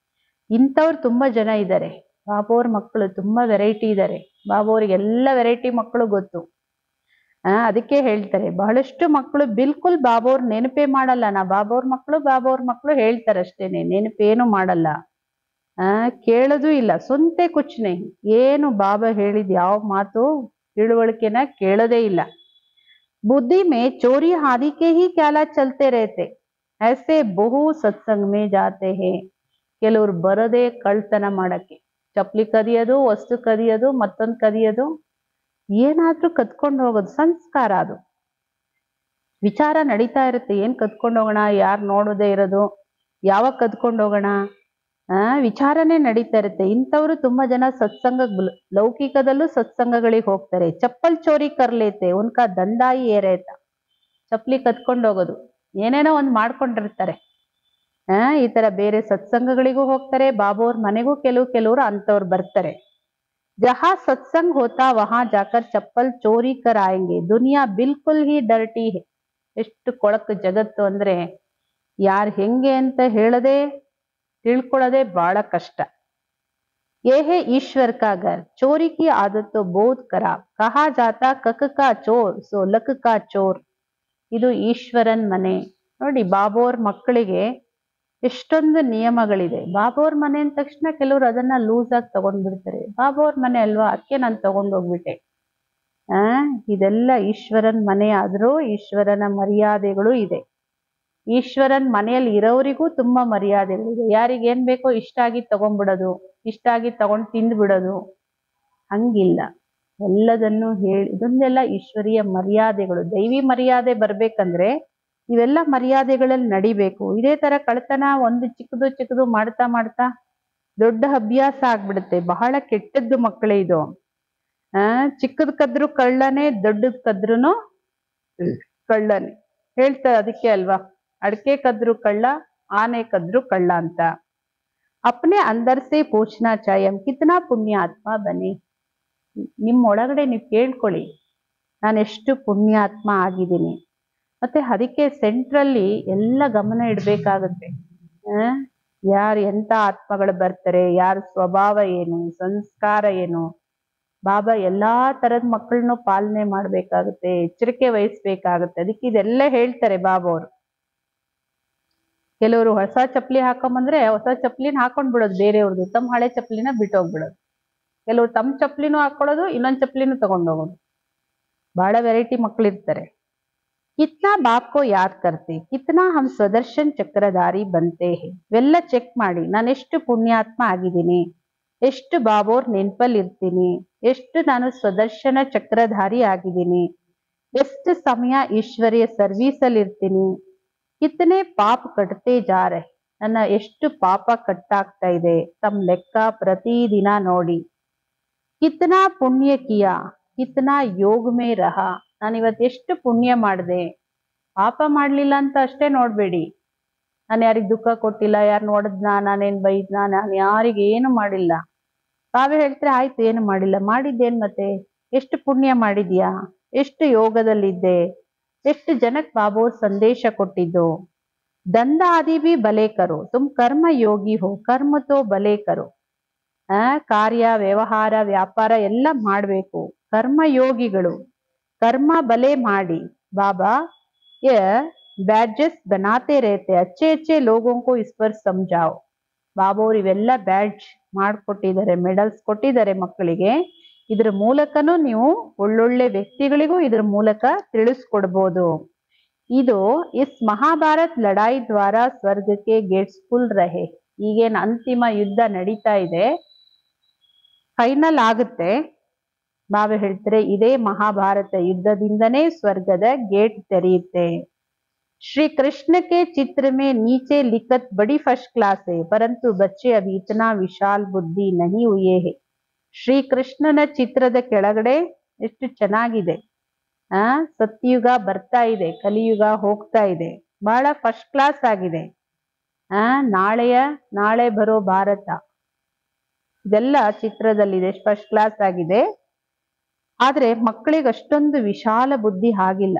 ಇಂಥವ್ರು ತುಂಬಾ ಜನ ಇದ್ದಾರೆ. ಬಾಬೋರ್ ಮಕ್ಕಳು ತುಂಬಾ ವೆರೈಟಿ ಇದ್ದಾರೆ. ಬಾಬೋರಿಗೆ ಎಲ್ಲ ವೆರೈಟಿ ಮಕ್ಕಳು ಗೊತ್ತು. ಅದಕ್ಕೆ ಹೇಳ್ತಾರೆ, ಬಹಳಷ್ಟು ಮಕ್ಕಳು ಬಿಲ್ಕುಲ್ ಬಾಬೋರ್ ನೆನಪೇ ಮಾಡಲ್ಲ. ನಾ ಬಾಬೋರ್ ಮಕ್ಕಳು ಹೇಳ್ತಾರಷ್ಟೇನೆ, ನೆನಪೇನು ಮಾಡಲ್ಲ, ಕೇಳೋದು ಇಲ್ಲ. ಸುಂತೆ ಕುಚ್ನೆ, ಏನು ಬಾಬಾ ಹೇಳಿದ ಯಾವ ಮಾತು ತಿಳುವಳಿಕೆನ ಕೇಳೋದೇ ಇಲ್ಲ. बुद्धि में चोरी हादी के ही ख्याल चलते रहते, ऐसे बहु सत्संग में जाते हैं. ಕೆಲವರು ಬರದೆ ಕಳ್ತನ ಮಾಡಕ್ಕೆ, ಚಪ್ಲಿ ಕದಿಯೋದು, ವಸ್ತು ಕದಿಯೋದು, ಮತ್ತೊಂದು ಕದಿಯೋದು, ಏನಾದ್ರೂ ಕದ್ಕೊಂಡು ಹೋಗೋದು ಸಂಸ್ಕಾರ. ಅದು ವಿಚಾರ ನಡೀತಾ ಇರುತ್ತೆ, ಏನ್ ಕದ್ಕೊಂಡು ಹೋಗೋಣ, ಯಾರು ನೋಡೋದೇ ಇರೋದು, ಯಾವಾಗ ಕದ್ಕೊಂಡು ಹೋಗೋಣ, ವಿಚಾರನೆ ನಡೀತಾ ಇರುತ್ತೆ. ಇಂಥವ್ರು ತುಂಬಾ ಜನ ಸತ್ಸಂಗ, ಲೌಕಿಕದಲ್ಲೂ ಸತ್ಸಂಗಗಳಿಗೆ ಹೋಗ್ತಾರೆ. ಚಪ್ಪಲ್ ಚೋರಿ ಕರ್ಲೇತೆ ಉನ್ಕಾ ದಂಡಾಯಿ ಏರೇತ, ಚಪ್ಪಲಿ ಕದ್ಕೊಂಡು ಹೋಗೋದು, ಏನೇನೋ ಒಂದು ಮಾಡ್ಕೊಂಡಿರ್ತಾರೆ. ಈ ತರ ಬೇರೆ ಸತ್ಸಂಗಗಳಿಗೂ ಹೋಗ್ತಾರೆ, ಬಾಬೋರ್ ಮನೆಗೂ ಕೆಲವರು ಅಂತವ್ರು ಬರ್ತಾರೆ. ಜಹಾ ಸತ್ಸಂಗ್ ಹೋತಾ ವಹಾ ಜಾಕರ್ ಚಪ್ಪಲ್ ಚೋರಿ ಕರ್ ಆಯಂಗೆ, ದುನಿಯಾ ಬಿಲ್ಕುಲ್ ಹಿ ಡರ್ಟಿ ಹೇ. ಎಷ್ಟು ಕೊಳಕು ಜಗತ್ತು ಅಂದ್ರೆ ಯಾರು ಹೆಂಗೆ ಅಂತ ಹೇಳದೆ ತಿಳ್ಕೊಳ್ಳೋದೇ ಬಹಳ ಕಷ್ಟ. ये है ईश्वर का घर, चोरी की आदत तो बहुत खराब, कहा जाता कक का चोर सो लक का चोर. ಇದು ಈಶ್ವರನ್ ಮನೆ ನೋಡಿ. ಬಾಬೋರ್ ಮಕ್ಕಳಿಗೆ ಎಷ್ಟೊಂದು ನಿಯಮಗಳಿದೆ. ಬಾಬೋರ್ ಮನೆ ಅಂದ ತಕ್ಷಣ ಕೆಲವರು ಅದನ್ನ ಲೂಸ್ ಆಗಿ ತಗೊಂಡ್ಬಿಡ್ತಾರೆ. ಬಾಬೋರ್ ಮನೆ ಅಲ್ವಾ, ಅದಕ್ಕೆ ನಾನು ತಗೊಂಡೋಗ್ಬಿಟ್ಟೆ. ಇದೆಲ್ಲ ಈಶ್ವರನ್ ಮನೆ ಆದ್ರೂ ಈಶ್ವರನ ಮರ್ಯಾದೆಗಳು ಇದೆ. ಈಶ್ವರನ್ ಮನೆಯಲ್ಲಿ ಇರೋರಿಗೂ ತುಂಬಾ ಮರ್ಯಾದೆಗಳಿದೆ. ಯಾರಿಗೆ ಏನ್ ಬೇಕೋ ಇಷ್ಟ ಆಗಿ ತಗೊಂಡ್ಬಿಡೋದು, ಇಷ್ಟ ಆಗಿ ತಗೊಂಡು ತಿಂದ್ಬಿಡೋದು, ಹಂಗಿಲ್ಲ. ಎಲ್ಲದನ್ನು ಹೇಳಿ, ಇದೊಂದೆಲ್ಲ ಈಶ್ವರೀಯ ಮರ್ಯಾದೆಗಳು. ದೈವಿ ಮರ್ಯಾದೆ ಬರ್ಬೇಕಂದ್ರೆ ಇವೆಲ್ಲ ಮರ್ಯಾದೆಗಳಲ್ಲಿ ನಡಿಬೇಕು. ಇದೇ ತರ ಕಳ್ತನ ಒಂದು ಚಿಕ್ಕದು ಚಿಕ್ಕದು ಮಾಡ್ತಾ ಮಾಡ್ತಾ ದೊಡ್ಡ ಅಭ್ಯಾಸ ಆಗ್ಬಿಡುತ್ತೆ. ಬಹಳ ಕೆಟ್ಟದ್ದು ಮಕ್ಕಳೇ ಇದು. ಚಿಕ್ಕದ್ ಕದ್ರು ಕಳ್ಳನೇ, ದೊಡ್ಡದ್ ಕದ್ರುನು ಕಳ್ಳನೇ ಹೇಳ್ತಾರೆ. ಅದಕ್ಕೆ ಅಲ್ವಾ ಅಡಕೆ ಕದ್ರು ಕಳ್ಳ, ಆನೆ ಕದ್ರು ಕಳ್ಳ ಅಂತ. ಅಪ್ನೆ ಅಂದರ್ ಸೆ ಪೂಛ್ನಾ ಚಾಹಿಯೆ ಹಮ್ ಕಿತ್ನಾ ಪುಣ್ಯಾತ್ಮ ಬನೆ. ನಿಮ್ಮೊಳಗಡೆ ನೀವು ಕೇಳ್ಕೊಳ್ಳಿ, ನಾನು ಎಷ್ಟು ಪುಣ್ಯಾತ್ಮ ಆಗಿದ್ದೀನಿ. ಮತ್ತೆ ಅದಕ್ಕೆ ಸೆಂಟ್ರಲ್ಲಿ ಎಲ್ಲ ಗಮನ ಇಡ್ಬೇಕಾಗುತ್ತೆ. ಯಾರು ಎಂತ ಆತ್ಮಗಳು ಬರ್ತಾರೆ, ಯಾರ ಸ್ವಭಾವ ಏನು, ಸಂಸ್ಕಾರ ಏನು. ಬಾಬಾ ಎಲ್ಲಾ ತರದ ಮಕ್ಕಳನ್ನು ಪಾಲನೆ ಮಾಡ್ಬೇಕಾಗುತ್ತೆ, ಎಚ್ಚರಿಕೆ ವಹಿಸ್ಬೇಕಾಗುತ್ತೆ. ಅದಕ್ಕೆ ಇದೆಲ್ಲ ಹೇಳ್ತಾರೆ ಬಾಬಾ ಅವರು. ಕೆಲವರು ಹೊಸ ಚಪ್ಪಲಿ ಹಾಕೊಂಬಂದ್ರೆ ಹೊಸ ಚಪ್ಪಲಿನ ಹಾಕೊಂಡ್ ಬಿಡೋದು ಬೇರೆಯವ್ರದ್ದು, ತಮ್ಮ ಹಳೆ ಚಪ್ಪಲಿನ ಬಿಟ್ಟೋಗ್ಬಿಡೋದು. ಕೆಲವರು ತಮ್ಮ ಚಪ್ಪಲಿನೂ ಹಾಕೊಳ್ಳೋದು, ಇನ್ನೊಂದ್ ಚಪ್ಪಲಿನೂ ತಗೊಂಡೋಗೋದು. ಬಹಳ ವೆರೈಟಿ ಮಕ್ಕಳಿರ್ತಾರೆ. ಕಿತ್ನಾ ಬಾಪ್ ಕೋ ಯಾದ್ ಕರ್ತೆ, ಕಿತ್ನಾ ಹಮ್ ಸ್ವದರ್ಶನ್ ಚಕ್ರಧಾರಿ ಬಂತೆ ಹೇ. ಇವೆಲ್ಲ ಚೆಕ್ ಮಾಡಿ, ನಾನು ಎಷ್ಟು ಪುಣ್ಯಾತ್ಮ ಆಗಿದ್ದೀನಿ, ಎಷ್ಟು ಬಾಬೋರ್ ನೆನ್ಪಲ್ಲಿ ಇರ್ತೀನಿ, ಎಷ್ಟು ನಾನು ಸ್ವದರ್ಶನ ಚಕ್ರಧಾರಿ ಆಗಿದ್ದೀನಿ, ಎಷ್ಟು ಸಮಯ ಈಶ್ವರಿಯ ಸರ್ವೀಸ್ ಅಲ್ಲಿ ಇರ್ತೀನಿ. ಕಿತ್ತನೆ ಪಾಪ ಕಟ್ತೆ ಜಾರೆ, ನನ್ನ ಎಷ್ಟು ಪಾಪ ಕಟ್ಟಾಗ್ತಾ ಇದೆ, ತಮ್ಮ ಲೆಕ್ಕ ಪ್ರತಿದಿನ ನೋಡಿ. ಕಿತ್ನಾ ಪುಣ್ಯ ಕಿಯಾ, ಕಿತ್ನಾ ಯೋಗ ಮೇ ರಹ, ನಾನು ಇವತ್ತು ಎಷ್ಟು ಪುಣ್ಯ ಮಾಡಿದೆ. ಪಾಪ ಮಾಡ್ಲಿಲ್ಲ ಅಂತ ಅಷ್ಟೇ ನೋಡ್ಬೇಡಿ. ನಾನು ಯಾರಿಗ್ ದುಃಖ ಕೊಟ್ಟಿಲ್ಲ, ಯಾರು ನೋಡಿದ್ನ, ನಾನೇನ್ ಬೈದ್ನ, ನಾನು ಯಾರಿಗೆ ಏನು ಮಾಡಿಲ್ಲ. ತಾವೇ ಹೇಳ್ತಾರೆ ಆಯ್ತು ಏನು ಮಾಡಿಲ್ಲ, ಮಾಡಿದ್ದೇನ್ ಮತ್ತೆ, ಎಷ್ಟು ಪುಣ್ಯ ಮಾಡಿದ್ಯಾ, ಎಷ್ಟು ಯೋಗದಲ್ಲಿದ್ದೆ, ಎಷ್ಟು ಜನಕ್ಕೆ ಬಾಬೋರ್ ಸಂದೇಶ ಕೊಟ್ಟಿದ್ದು. ದಂಧ ಆದಿ ಬಿ ಬಲೆ ಕರೋ, ತುಮ್ ಕರ್ಮ ಯೋಗಿ ಹೋ, ಕರ್ಮ ತೋ ಬಲೆ ಕರೋ. ಕಾರ್ಯ ವ್ಯವಹಾರ ವ್ಯಾಪಾರ ಎಲ್ಲ ಮಾಡ್ಬೇಕು, ಕರ್ಮ ಯೋಗಿಗಳು, ಕರ್ಮ ಬಲೆ ಮಾಡಿ. ಬಾಬಾ ये ಬ್ಯಾಡ್ಜಸ್ ಬನಾತೆ रहते, अच्छे अच्छे लोगों को इस पर समझाओ. ಬಾಬಾ ಅವ್ರು ಇವೆಲ್ಲ ಬ್ಯಾಡ್ಜ್ ಮಾಡ್ಕೊಟ್ಟಿದ್ದಾರೆ, ಮೆಡಲ್ಸ್ ಕೊಟ್ಟಿದ್ದಾರೆ ಮಕ್ಕಳಿಗೆ. ಇದ್ರ ಮೂಲಕನೂ ನೀವು ಒಳ್ಳೊಳ್ಳೆ ವ್ಯಕ್ತಿಗಳಿಗೂ ಇದ್ರ ಮೂಲಕ ತಿಳಿಸ್ಕೊಡ್ಬೋದು. ಇದು ಇಸ್ ಮಹಾಭಾರತ್ ಲಡಾಯಿ ದ್ವಾರ ಸ್ವರ್ಗಕ್ಕೆ ಗೇಟ್ಸ್ ಫುಲ್ ರಹೆ. ಈಗೇನು ಅಂತಿಮ ಯುದ್ಧ ನಡೀತಾ ಇದೆ, ಫೈನಲ್ ಆಗುತ್ತೆ. ಬಾಬಾ ಹೇಳ್ತಾರೆ ಇದೇ ಮಹಾಭಾರತ ಯುದ್ಧದಿಂದನೇ ಸ್ವರ್ಗದ ಗೇಟ್ ತೆರೆಯುತ್ತೆ. श्री कृष्ण के चित्र में नीचे लिखत बड़ी फर्स्ट क्लास है, परंतु बच्चे अभी इतना विशाल बुद्धि नहीं हुए है. ಶ್ರೀ ಕೃಷ್ಣನ ಚಿತ್ರದ ಕೆಳಗಡೆ ಎಷ್ಟು ಚೆನ್ನಾಗಿದೆ. ಸತ್ಯುಗ ಬರ್ತಾ ಇದೆ, ಕಲಿಯುಗ ಹೋಗ್ತಾ ಇದೆ, ಬಹಳ ಫಸ್ಟ್ ಕ್ಲಾಸ್ ಆಗಿದೆ. ನಾಳೆ ಬರೋ ಭಾರತ ಇದೆಲ್ಲ ಚಿತ್ರದಲ್ಲಿದೆ, ಫಸ್ಟ್ ಕ್ಲಾಸ್ ಆಗಿದೆ. ಆದ್ರೆ ಮಕ್ಕಳಿಗೆ ಅಷ್ಟೊಂದು ವಿಶಾಲ ಬುದ್ಧಿ ಆಗಿಲ್ಲ.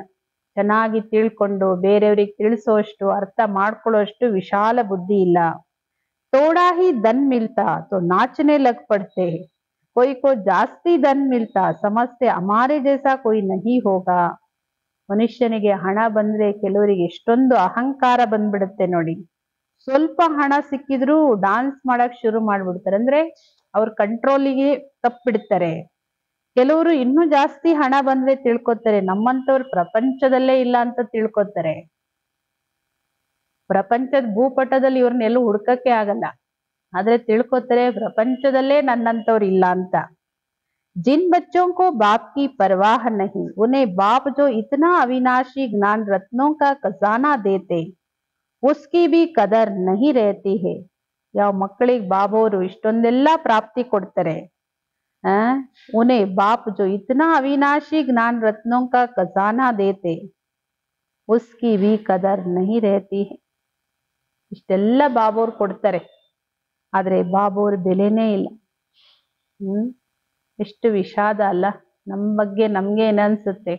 ಚೆನ್ನಾಗಿ ತಿಳ್ಕೊಂಡು ಬೇರೆಯವ್ರಿಗೆ ತಿಳಿಸೋಷ್ಟು, ಅರ್ಥ ಮಾಡ್ಕೊಳ್ಳೋಷ್ಟು ವಿಶಾಲ ಬುದ್ಧಿ ಇಲ್ಲ. थोड़ा ही धन मिलता तो नाचने लग पड़ते, कोई को ಜಾಸ್ತಿ धन मिलता समझते हमारे जैसा कोई नहीं होगा. ಮನುಷ್ಯನಿಗೆ ಹಣ ಬಂದ್ರೆ ಕೆಲವರಿಗೆ ಎಷ್ಟೊಂದು ಅಹಂಕಾರ ಬಂದ್ಬಿಡುತ್ತೆ ನೋಡಿ. ಸ್ವಲ್ಪ ಹಣ ಸಿಕ್ಕಿದ್ರು ಡಾನ್ಸ್ ಮಾಡಕ್ ಶುರು ಮಾಡ್ಬಿಡ್ತಾರೆ, ಅಂದ್ರೆ ಅವ್ರ ಕಂಟ್ರೋಲಿಗೆ ತಪ್ಪಿಡ್ತಾರೆ. ಕೆಲವರು ಇನ್ನೂ ಜಾಸ್ತಿ ಹಣ ಬಂದ್ರೆ ತಿಳ್ಕೊತಾರೆ ನಮ್ಮಂತವ್ರು ಪ್ರಪಂಚದಲ್ಲೇ ಇಲ್ಲ ಅಂತ ತಿಳ್ಕೊತಾರೆ. ಪ್ರಪಂಚದ ಭೂಪಟದಲ್ಲಿ ಇವ್ರನ್ನೆಲ್ಲೂ ಹುಡ್ಕಕ್ಕೆ ಆಗಲ್ಲ, ಆದ್ರೆ ತಿಳ್ಕೊತಾರೆ ಪ್ರಪಂಚದಲ್ಲೇ ನನ್ನಂತವ್ರು ಇಲ್ಲ ಅಂತ. जिन बच्चों को बाप की परवाह नहीं, उन्हें बाप जो इतना अविनाशी ज्ञान रत्नों का खजाना देते, उसकी भी कदर नहीं रहती है. ಯಾವ ಮಕ್ಕಳಿಗೆ ಬಾಬೋರು ಇಷ್ಟೊಂದೆಲ್ಲ ಪ್ರಾಪ್ತಿ ಕೊಡ್ತಾರೆ, उन्हें बाप जो इतना अविनाशी ज्ञान रत्नों का खजाना देते, उसकी भी कदर नहीं रहती है. ಇಷ್ಟೆಲ್ಲ ಬಾಬೋರು ಕೊಡ್ತಾರೆ, ಆದ್ರೆ ಬಾಬೋರ್ ಬೆಲೆನೇ ಇಲ್ಲ. ಎಷ್ಟು ವಿಷಾದ ಅಲ್ಲ. ನಮ್ಮ ಬಗ್ಗೆ ನಮ್ಗೆ ಏನನ್ಸುತ್ತೆ,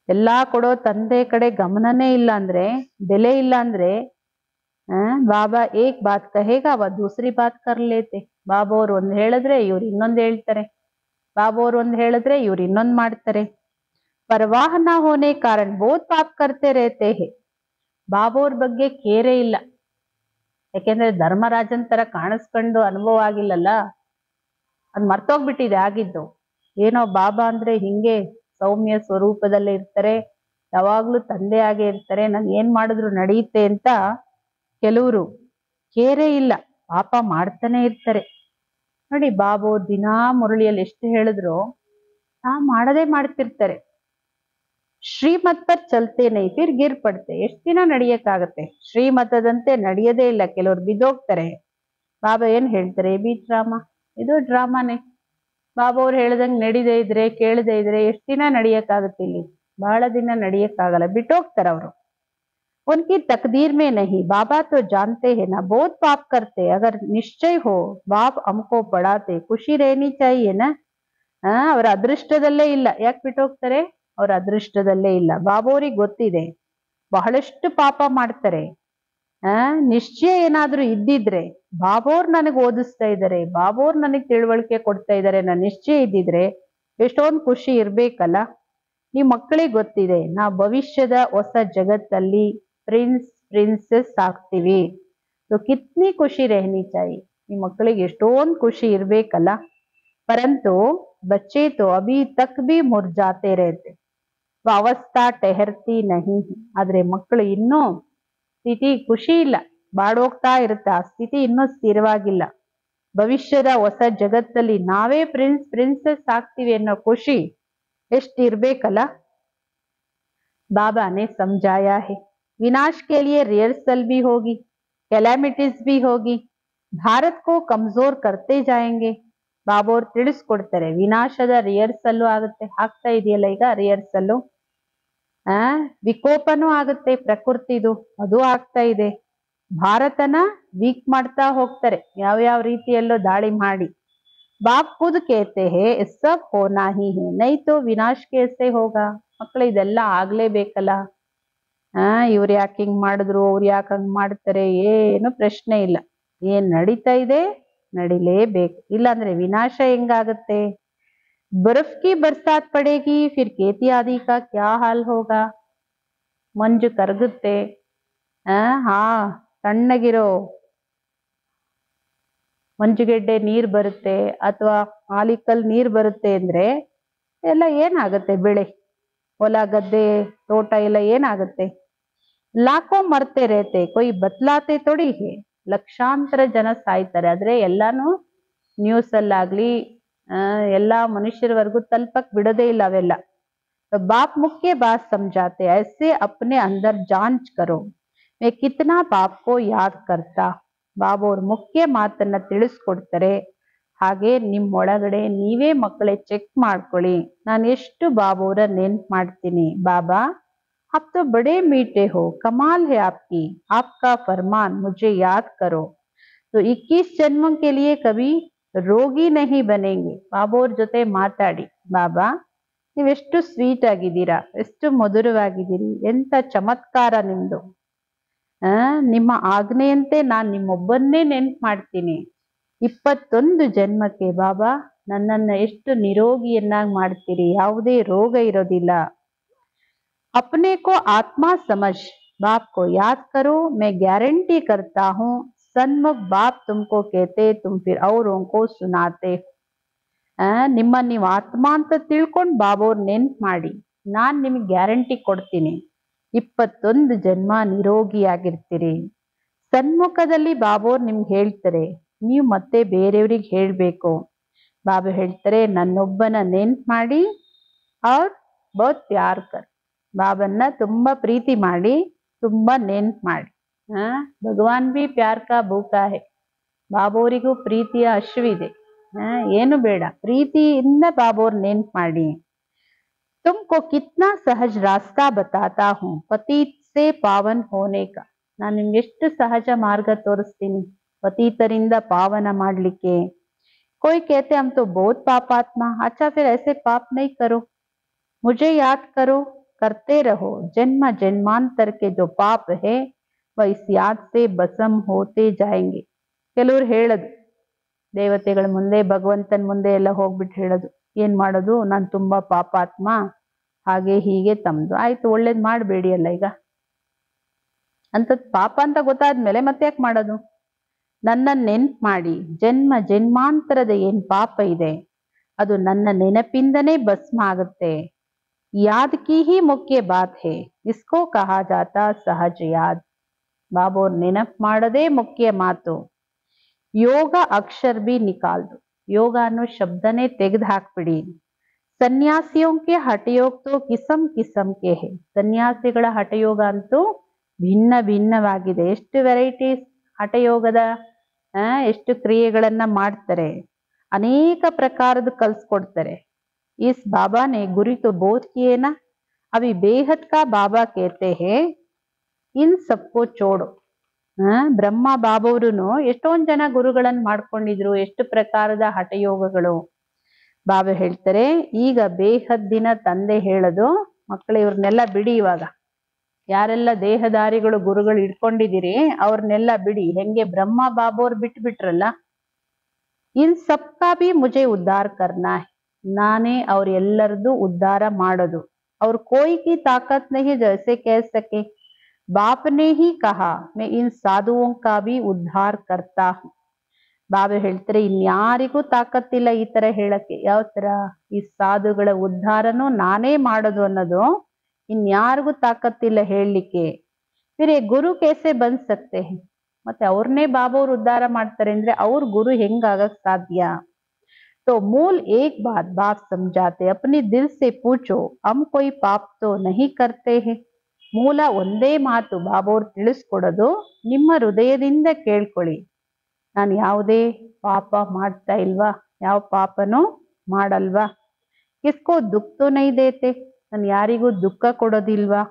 ಎಲ್ಲಾ ಕೊಡೋ ತಂದೆ ಕಡೆ ಗಮನನೇ ಇಲ್ಲ ಅಂದ್ರೆ, ಬೆಲೆ ಇಲ್ಲ ಅಂದ್ರೆ, ಬಾಬಾ ಏಕ್ ಬಾತ್ ಕಹೇಗಾ ವ ದೂಸರಿ ಬಾತ್ ಕರ್ ಲೇತೆ. ಬಾಬಾ ಅವ್ರು ಒಂದ್ ಹೇಳಿದ್ರೆ ಇವ್ರು ಇನ್ನೊಂದ್ ಹೇಳ್ತಾರೆ, ಬಾಬಾ ಅವ್ರು ಒಂದ್ ಹೇಳಿದ್ರೆ ಇವ್ರು ಇನ್ನೊಂದ್ ಮಾಡ್ತಾರೆ. ಪರವಾಹ ನ ಹೋನೆ ಕಾರಣ ಬಹುತ್ ಪಾಪ್ ಕರ್ತೆ ರೇತೆ ಹೇ. ಬಾಬಾ ಅವ್ರ ಬಗ್ಗೆ ಕೇರೇ ಇಲ್ಲ, ಯಾಕೆಂದ್ರೆ ಧರ್ಮರಾಜನ್ ತರ ಕಾಣಿಸ್ಕೊಂಡು ಅನುಭವ ಆಗಿಲ್ಲಲ್ಲ, ಅದ್ ಮರ್ತೋಗ್ಬಿಟ್ಟಿದೆ ಆಗಿದ್ದು. ಏನೋ ಬಾಬಾ ಅಂದ್ರೆ ಹಿಂಗೆ ಸೌಮ್ಯ ಸ್ವರೂಪದಲ್ಲೇ ಇರ್ತಾರೆ, ಯಾವಾಗ್ಲೂ ತಂದೆಯಾಗೆ ಇರ್ತಾರೆ, ನಾನು ಏನ್ ಮಾಡಿದ್ರು ನಡೆಯುತ್ತೆ ಅಂತ ಕೆಲವರು ಕೇರೇ ಇಲ್ಲ, ಪಾಪ ಮಾಡ್ತಾನೆ ಇರ್ತಾರೆ. ನೋಡಿ ಬಾಬು ದಿನಾ ಮುರಳಿಯಲ್ಲಿ ಎಷ್ಟು ಹೇಳಿದ್ರು ಮಾಡದೇ ಮಾಡ್ತಿರ್ತಾರೆ. ಶ್ರೀಮತ್ ಪರ್ ಚಲ್ತೆ ನೈ ಫಿರ್ ಗಿರ್ ಪಡ್ತೆ. ಎಷ್ಟ್ ದಿನ ನಡಿಯಕ್ಕಾಗತ್ತೆ? ಶ್ರೀಮತದಂತೆ ನಡೆಯದೇ ಇಲ್ಲ, ಕೆಲವ್ರು ಬಿದ್ದೋಗ್ತಾರೆ. ಬಾಬಾ ಏನ್ ಹೇಳ್ತಾರೆ? ಬಿ ಡ್ರಾಮಾ, ಇದು ಡ್ರಾಮಾನೇ. ಬಾಬಾ ಅವ್ರು ಹೇಳ್ದಂಗ್ ನಡಿದೇ ಇದ್ರೆ, ಕೇಳದೇ ಇದ್ರೆ ಎಷ್ಟ್ ದಿನ ನಡಿಯಕ್ಕಾಗತ್ತೆ? ಇಲ್ಲಿ ಬಹಳ ದಿನ ನಡಿಯಕ್ಕಾಗಲ್ಲ, ಬಿಟ್ಟೋಗ್ತಾರ ಅವರು. उनकी तकदीर में नहीं, बाबा तो जानते हैं ना, बहुत पाप करते, अगर निश्चय हो बाप हमको पढ़ाते, ಖುಷಿ रहनी चाहिए ना. ಅವರ ಅದೃಷ್ಟದಲ್ಲೇ ಇಲ್ಲ. ಯಾಕೆ ಬಿಟ್ಟೋಗ್ತಾರೆ? ಅವ್ರ ಅದೃಷ್ಟದಲ್ಲೇ ಇಲ್ಲ. ಬಾಬೋರಿಗೆ ಗೊತ್ತಿದೆ ಬಹಳಷ್ಟು ಪಾಪ ಮಾಡ್ತಾರೆ. ನಿಶ್ಚಯ ಏನಾದ್ರೂ ಇದ್ದಿದ್ರೆ, ಬಾಬೋರ್ ನನಗ್ ಓದಿಸ್ತಾ ಇದ್ದಾರೆ, ಬಾಬೋರ್ ನನಗ್ ತಿಳುವಳಿಕೆ ಕೊಡ್ತಾ ಇದ್ದಾರೆ, ನಾನು ನಿಶ್ಚಯ ಇದ್ದಿದ್ರೆ ಎಷ್ಟೊಂದು ಖುಷಿ ಇರ್ಬೇಕಲ್ಲ. ನಿಮ್ ಮಕ್ಕಳಿಗೆ ಗೊತ್ತಿದೆ ನಾವು ಭವಿಷ್ಯದ ಹೊಸ ಜಗತ್ತಲ್ಲಿ ಪ್ರಿನ್ಸೆಸ್ ಆಗ್ತೀವಿ. ಕಿತ್ನಿ ಖುಷಿ ರೆಹನಿ ಚಾಯಿ. ನಿಮ್ ಮಕ್ಕಳಿಗೆ ಎಷ್ಟೊಂದು ಖುಷಿ ಇರ್ಬೇಕಲ್ಲ. ಪರಂತು ಬಚ್ಚೆ ತೋ ಅಭಿ ತಕ್ ಬಿ ಮುರ್ಜಾತೆ ರೇತೆ, ಅವಸ್ಥಾ ಟೆಹರ್ತಿ ನಹಿ. ಆದ್ರೆ ಮಕ್ಕಳು ಇನ್ನೂ ಸ್ಥಿತಿ ಖುಷಿ ಇಲ್ಲ, ಬಾಡೋಗ್ತಾ ಇರುತ್ತೆ. ಆ ಸ್ಥಿತಿ ಇನ್ನೂ ಸ್ಥಿರವಾಗಿಲ್ಲ. ಭವಿಷ್ಯದ ಹೊಸ ಜಗತ್ತಲ್ಲಿ ನಾವೇ ಪ್ರಿನ್ಸೆಸ್ ಆಗ್ತೀವಿ ಅನ್ನೋ ಖುಷಿ ಎಷ್ಟಿರ್ಬೇಕಲ್ಲ. बाबा ने समझाया है, विनाश के लिए रिहर्सल भी होगी, कैलामिटीज भी होगी, भारत को कमजोर करते जाएंगे. ಬಾಬಾ ಅವ್ರು ತಿಳಿಸ್ಕೊಡ್ತಾರೆ, ವಿನಾಶದ ರಿಹರ್ಸಲ್ಲು ಆಗುತ್ತೆ, ಆಗ್ತಾ ಇದೆಯಲ್ಲ ಈಗ ರಿಹರ್ಸಲ್ಲು. ವಿಕೋಪನೂ ಆಗುತ್ತೆ ಪ್ರಕೃತಿದು, ಅದು ಆಗ್ತಾ ಇದೆ. ಭಾರತನ ವೀಕ್ ಮಾಡ್ತಾ ಹೋಗ್ತಾರೆ, ಯಾವ್ಯಾವ ರೀತಿಯಲ್ಲೂ ದಾಳಿ ಮಾಡಿ. बाप खुद कहते हैं सब होना ही है, नहीं तो विनाश कैसे होगा. ಮಕ್ಕಳು ಇದೆಲ್ಲ ಆಗ್ಲೇಬೇಕಲ್ಲ. ಇವ್ರು ಯಾಕೆ ಹಿಂಗ್ ಮಾಡಿದ್ರು, ಅವ್ರು ಯಾಕೆ ಹಂಗ್ ಮಾಡ್ತಾರೆ, ಏನು ಪ್ರಶ್ನೆ ಇಲ್ಲ. ಏನ್ ನಡೀತಾ ಇದೆ ನಡಿಲೇಬೇಕು, ಇಲ್ಲಾಂದ್ರೆ ವಿನಾಶ ಹೆಂಗಾಗತ್ತೆ. ಬರ್ಫ್ ಕಿ ಬರ್ಸಾತ್ ಪಡೇಗಿ, ಫಿರ್ ಕೇತಿ ಆದಿ ಕಾ ಕ್ಯಾ ಹಾಲ್ ಹೋಗಾ. ಮಂಜು ಕರಗುತ್ತೆ, ತಣ್ಣಗಿರೋ ಮಂಜುಗೆಡ್ಡೆ ನೀರ್ ಬರುತ್ತೆ, ಅಥವಾ ಆಲಿಕಲ್ ನೀರ್ ಬರುತ್ತೆ ಅಂದ್ರೆ ಎಲ್ಲ ಏನಾಗುತ್ತೆ? ಬೆಳೆ, ಹೊಲ ಗದ್ದೆ ತೋಟ ಎಲ್ಲ ಏನಾಗುತ್ತೆ? ಲಾಖೋ ಮರ್ತೆ ರೇತೆ, ಕೊಯ್ ಬತ್ಲಾತೆ ತೊಡಿ ಹೇ. ಲಕ್ಷಾಂತರ ಜನ ಸಾಯ್ತಾರೆ, ಆದ್ರೆ ಎಲ್ಲಾನು ನ್ಯೂಸ್ ಅಲ್ಲಾಗ್ಲಿ ಎಲ್ಲಾ ಮನುಷ್ಯರವರೆಗೂ ತಲುಪಕ್ ಬಿಡೋದೇ ಇಲ್ಲ ಅವೆಲ್ಲ. ಬಾಪ್ ಮುಖ್ಯ ಬಾತ್ ಸಮझाते, ऐसे अपने अंदर जांच करो मैं कितना बाप को याद करता. ಬಾಬಾ ಅವ್ರ ಮುಖ್ಯ ಮಾತನ್ನ ತಿಳಿಸ್ಕೊಡ್ತಾರೆ. ಹಾಗೆ ನಿಮ್ ಒಳಗಡೆ ನೀವೇ ಮಕ್ಕಳೇ ಚೆಕ್ ಮಾಡ್ಕೊಳ್ಳಿ, ನಾನು ಎಷ್ಟು ಬಾಬಾ ಅವರ ನೆನ್ಪು ಮಾಡ್ತೀನಿ. ಬಾಬಾ आप तो बड़े मीठे हो, कमाल है आपकी, आपका फरमान मुझे याद करो तो 21 जन्मों के लिए कभी ರೋಗಿ नहीं बनेंगे. ಬಾಬಾ ಅವ್ರ ಜೊತೆ ಮಾತಾಡಿ, ಬಾಬಾ ನೀವೆಷ್ಟು ಸ್ವೀಟ್ ಆಗಿದ್ದೀರಾ, ಎಷ್ಟು ಮಧುರವಾಗಿದ್ದೀರಿ, ಎಂತ ಚಮತ್ಕಾರ ನಿಮ್ದು. ನಿಮ್ಮ ಆಜ್ಞೆಯಂತೆ ನಾನು ನಿಮ್ಮೊಬ್ಬನ್ನೇ ನೆನ್ಪು ಮಾಡ್ತೀನಿ. 21 ಜನ್ಮಕ್ಕೆ ಬಾಬಾ ನನ್ನನ್ನ ಎಷ್ಟು ನಿರೋಗಿಯನ್ನಾಗಿ ಮಾಡ್ತೀರಿ, ಯಾವುದೇ ರೋಗ ಇರೋದಿಲ್ಲ. अपने को आत्मा समझ बाप को याद करो, मैं गारंटी करता हूँ सन्मुख बाप तुमको कहते तुम फिर औरों को सुनाते. ನಿಮ್ಮ ನೀವು ಆತ್ಮ ಅಂತ ತಿಳ್ಕೊಂಡು ಬಾಬಾ ಅವ್ರ ನೆನ್ಪು ಮಾಡಿ, ನಾನ್ ನಿಮ್ಗೆ ಗ್ಯಾರಂಟಿ ಕೊಡ್ತೀನಿ 21 ಜನ್ಮ ನಿರೋಗಿಯಾಗಿರ್ತೀರಿ. ಸನ್ಮುಖದಲ್ಲಿ ಬಾಬಾ ಅವ್ರು ನಿಮ್ಗೆ ಹೇಳ್ತಾರೆ, ನೀವು ಮತ್ತೆ ಬೇರೆಯವ್ರಿಗೆ ಹೇಳ್ಬೇಕು. ಬಾಬಾ ಹೇಳ್ತಾರೆ, ನನ್ನೊಬ್ಬನ ನೆನ್ಪು ಮಾಡಿ ಅವ್ರ ಬಹುತ್ ಪ್ಯಾರ್ ಕರ್. ಬಾಬನ್ನ ತುಂಬಾ ಪ್ರೀತಿ ಮಾಡಿ, ತುಂಬಾ ನೆನ್ಪು ಮಾಡಿ. ಭಗವಾನ್ ಬಿ ಪ್ಯಾರ್ ಕಾ ಭೂಕಾ ಹೇ. ಬಾಬಾ ಅವರಿಗೂ ಪ್ರೀತಿಯ ಹಸಿವಿದೆ. ಏನು ಬೇಡ, ಪ್ರೀತಿಯಿಂದ ಬಾಬಾ ಅವ್ರ ನೆನ್ಪು ಮಾಡಿ. ತುಮ್ಕೋ ಕಿತ್ನಾ ಸಹಜ ರಾಸ್ತಾ ಬತಾತಾ ಹೂಂ ಪತೀತ್ ಸೆ ಪಾವನ್ ಹೋನೆ ಕಾ. ನಾನು ನಿಮ್ಗೆ ಎಷ್ಟು ಸಹಜ ಮಾರ್ಗ ತೋರಿಸ್ತೀನಿ ಪತೀತರಿಂದ ಪಾವನ ಮಾಡ್ಲಿಕ್ಕೆ. कोई कहते हम तो बहुत पापात्मा, अच्छा फिर ऐसे पाप नहीं करो, मुझे याद करो, करते रहो. जन्म जन्मांतर के जो पाप है वह इस याद से भस्म होते जाएंगे. ಕೆಲವ್ರು ಹೇಳೋದು, ದೇವತೆಗಳ ಮುಂದೆ ಭಗವಂತನ ಮುಂದೆ ಎಲ್ಲ ಹೋಗ್ಬಿಟ್ಟು ಹೇಳೋದು, ಏನ್ ಮಾಡೋದು, ನಾನು ತುಂಬಾ ಪಾಪಾತ್ಮ, ಹಾಗೆ ಹೀಗೆ ತಮ್ದು. ಆಯ್ತು, ಒಳ್ಳೇದ್ ಮಾಡಬೇಡಿ ಅಲ್ಲ ಈಗ ಅಂತದ್ ಪಾಪ ಅಂತ ಗೊತ್ತಾದ್ಮೇಲೆ ಮತ್ತೆ ಯಾಕೆ ಮಾಡೋದು? ನನ್ನ ನೆನ್ಪು ಮಾಡಿ, ಜನ್ಮ ಜನ್ಮಾಂತರದ ಏನ್ ಪಾಪ ಇದೆ ಅದು ನನ್ನ ನೆನಪಿಂದನೇ ಭಸ್ಮ ಆಗುತ್ತೆ. याद की ही मुख्य बात है, इसको कहा जाता सहज याद. ಬಾಬೋರ್ ನೆನಪು ಮಾಡದೇ ಮುಖ್ಯ ಮಾತು. ಯೋಗ ಅಕ್ಷರ ಬಿ ನಿಕಾಲ್ ದೋ, ಯೋಗ ಅನ್ನೋ ಶಬ್ದನೇ ತೆಗೆದು ಹಾಕ್ಬಿಡಿ. ಸನ್ಯಾಸಿಯೋಂ ಕೆ ಹಠಯೋಗ ತೋ ಕಿಸಮ್ ಕಿಸಮ್ ಕೆ ಹೇ, ಸನ್ಯಾಸಿಗಳ ಹಠಯೋಗ ಅಂತೂ ಭಿನ್ನ ಭಿನ್ನವಾಗಿದೆ. ಎಷ್ಟು ವೆರೈಟೀಸ್ ಹಠಯೋಗದ, ಎಷ್ಟು ಕ್ರಿಯೆಗಳನ್ನ ಮಾಡ್ತಾರೆ, ಅನೇಕ ಪ್ರಕಾರದ ಕಲ್ಸ್ಕೊಡ್ತಾರೆ. ಇಸ್ ಬಾಬಾ ನೆ ಗುರಿ ತೋ ಬೋಧ್ ಕಿಯೇ ನಾ, ಅಭಿ ಬೇಹದ್ ಕಾ ಬಾಬಾ ಕೇತೆ ಹೇ ಇನ್ ಸಬ್ಕೋ ಚೋಡು. ಬ್ರಹ್ಮ ಬಾಬಾವ್ರುನು ಎಷ್ಟೊಂದ್ ಜನ ಗುರುಗಳನ್ನ ಮಾಡ್ಕೊಂಡಿದ್ರು, ಎಷ್ಟು ಪ್ರಕಾರದ ಹಠಯೋಗಗಳು. ಬಾಬಾ ಹೇಳ್ತಾರೆ, ಈಗ ಬೇಹದ್ದಿನ ತಂದೆ ಹೇಳೋದು, ಮಕ್ಕಳು ಇವ್ರನ್ನೆಲ್ಲ ಬಿಡಿ. ಇವಾಗ ಯಾರೆಲ್ಲ ದೇಹದಾರಿಗಳು ಗುರುಗಳು ಇಟ್ಕೊಂಡಿದ್ದೀರಿ ಅವ್ರನ್ನೆಲ್ಲ ಬಿಡಿ. ಹೆಂಗೆ ಬ್ರಹ್ಮ ಬಾಬೋರ್ ಬಿಟ್ಬಿಟ್ರಲ್ಲ, ಇನ್ ಸಬ್ಕಾ ಬಿ ಮುಜೆ ಉದ್ಧಾರ ಕರ್ನಾ ಹೈ, ನಾನೇ ಅವ್ರ ಎಲ್ಲರದು ಉದ್ಧಾರ ಮಾಡೋದು. ಅವ್ರ ಕೋಯಿ ಕಿ ತಾಕತ್ ನಹಿ ಜೈಸೆ ಕಹ ಸಕೆ, बाप ने ही कहा मैं इन साधुओं का भी उद्धार करता हूं. ಬಾಬಾ ಹೇಳ್ತಾರೆ, ಇನ್ಯಾರಿಗೂ ತಾಕತ್ತಿಲ್ಲ ಈ ತರ ಹೇಳಕ್ಕೆ. ಯಾವ ತರ? ಈ ಸಾಧುಗಳ ಉದ್ಧಾರನು ನಾನೇ ಮಾಡೋದು ಅನ್ನೋದು ಇನ್ಯಾರಿಗೂ ತಾಕತ್ತಿಲ್ಲ ಹೇಳಲಿಕ್ಕೆ. ಫಿರ್ ಗುರು ಕೇಸೆ ಬಂದ್ ಸಕ್ತೆ ಹೈ, ಮತ್ತೆ ಅವ್ರನ್ನೇ ಬಾಬಾ ಅವ್ರು ಉದ್ಧಾರ ಮಾಡ್ತಾರೆ ಅಂದ್ರೆ ಅವ್ರ ಗುರು ಹೆಂಗಾಗಕ್ ಸಾಧ್ಯ? तो मूल एक बात बाप समझाते, अपने दिल से पूछो हम कोई पाप तो नहीं करते हैं. ಮೂಲ ಒಂದೇ ಮಾತು ಬಾಬೋರ್ ತಿಳಿಸ್ಕೊಡೋದು, ನಿಮ್ಮ ಹೃದಯದಿಂದ ಕೇಳ್ಕೊಳ್ಳಿ, ನಾನು ಯಾವುದೇ ಪಾಪ ಮಾಡ್ತಾ ಇಲ್ವಾ, ಯಾವ ಪಾಪನೂ ಮಾಡಲ್ವಾ. ಕಿಸ್ಕೋ ದುಃಖ ತೋ ನಹಿ ದೇತೆ, ನಾನು ಯಾರಿಗೂ ದುಃಖ ಕೊಡೋದಿಲ್ವಾ.